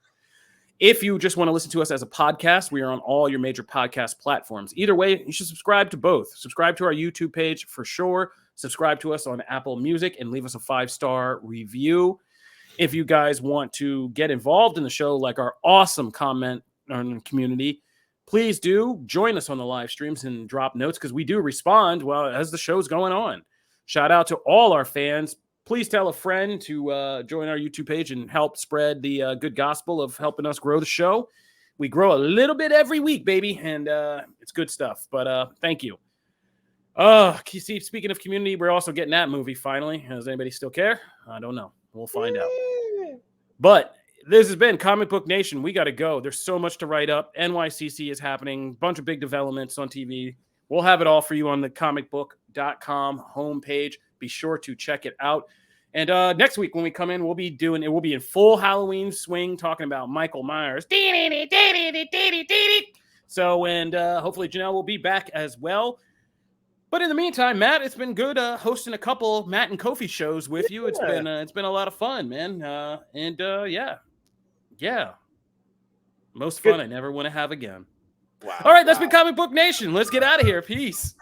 If you just want to listen to us as a podcast, we are on all your major podcast platforms. Either way, you should subscribe to both. Subscribe to our YouTube page for sure. Subscribe to us on Apple Music and leave us a 5-star review. If you guys want to get involved in the show, like our awesome comment community, please do join us on the live streams and drop notes, because we do respond as the show's going on. Shout out to all our fans. Please tell a friend to join our YouTube page and help spread the good gospel of helping us grow the show. We grow a little bit every week, baby, and it's good stuff. But thank you. See, speaking of community, we're also getting that movie finally. Does anybody still care? I don't know. We'll find out. But this has been Comic Book Nation. We got to go. There's so much to write up. NYCC is happening. Bunch of big developments on TV. We'll have it all for you on the comicbook.com homepage. Be sure to check it out. And next week when we come in, we'll be in full Halloween swing, talking about Michael Myers. So, and hopefully Janelle will be back as well. But in the meantime, Matt, it's been good hosting a couple Matt and Kofi shows with you. It's been a lot of fun, man. Yeah, most fun I never want to have again.
Wow.
All right, that's been Comic Book Nation. Let's get out of here. Peace.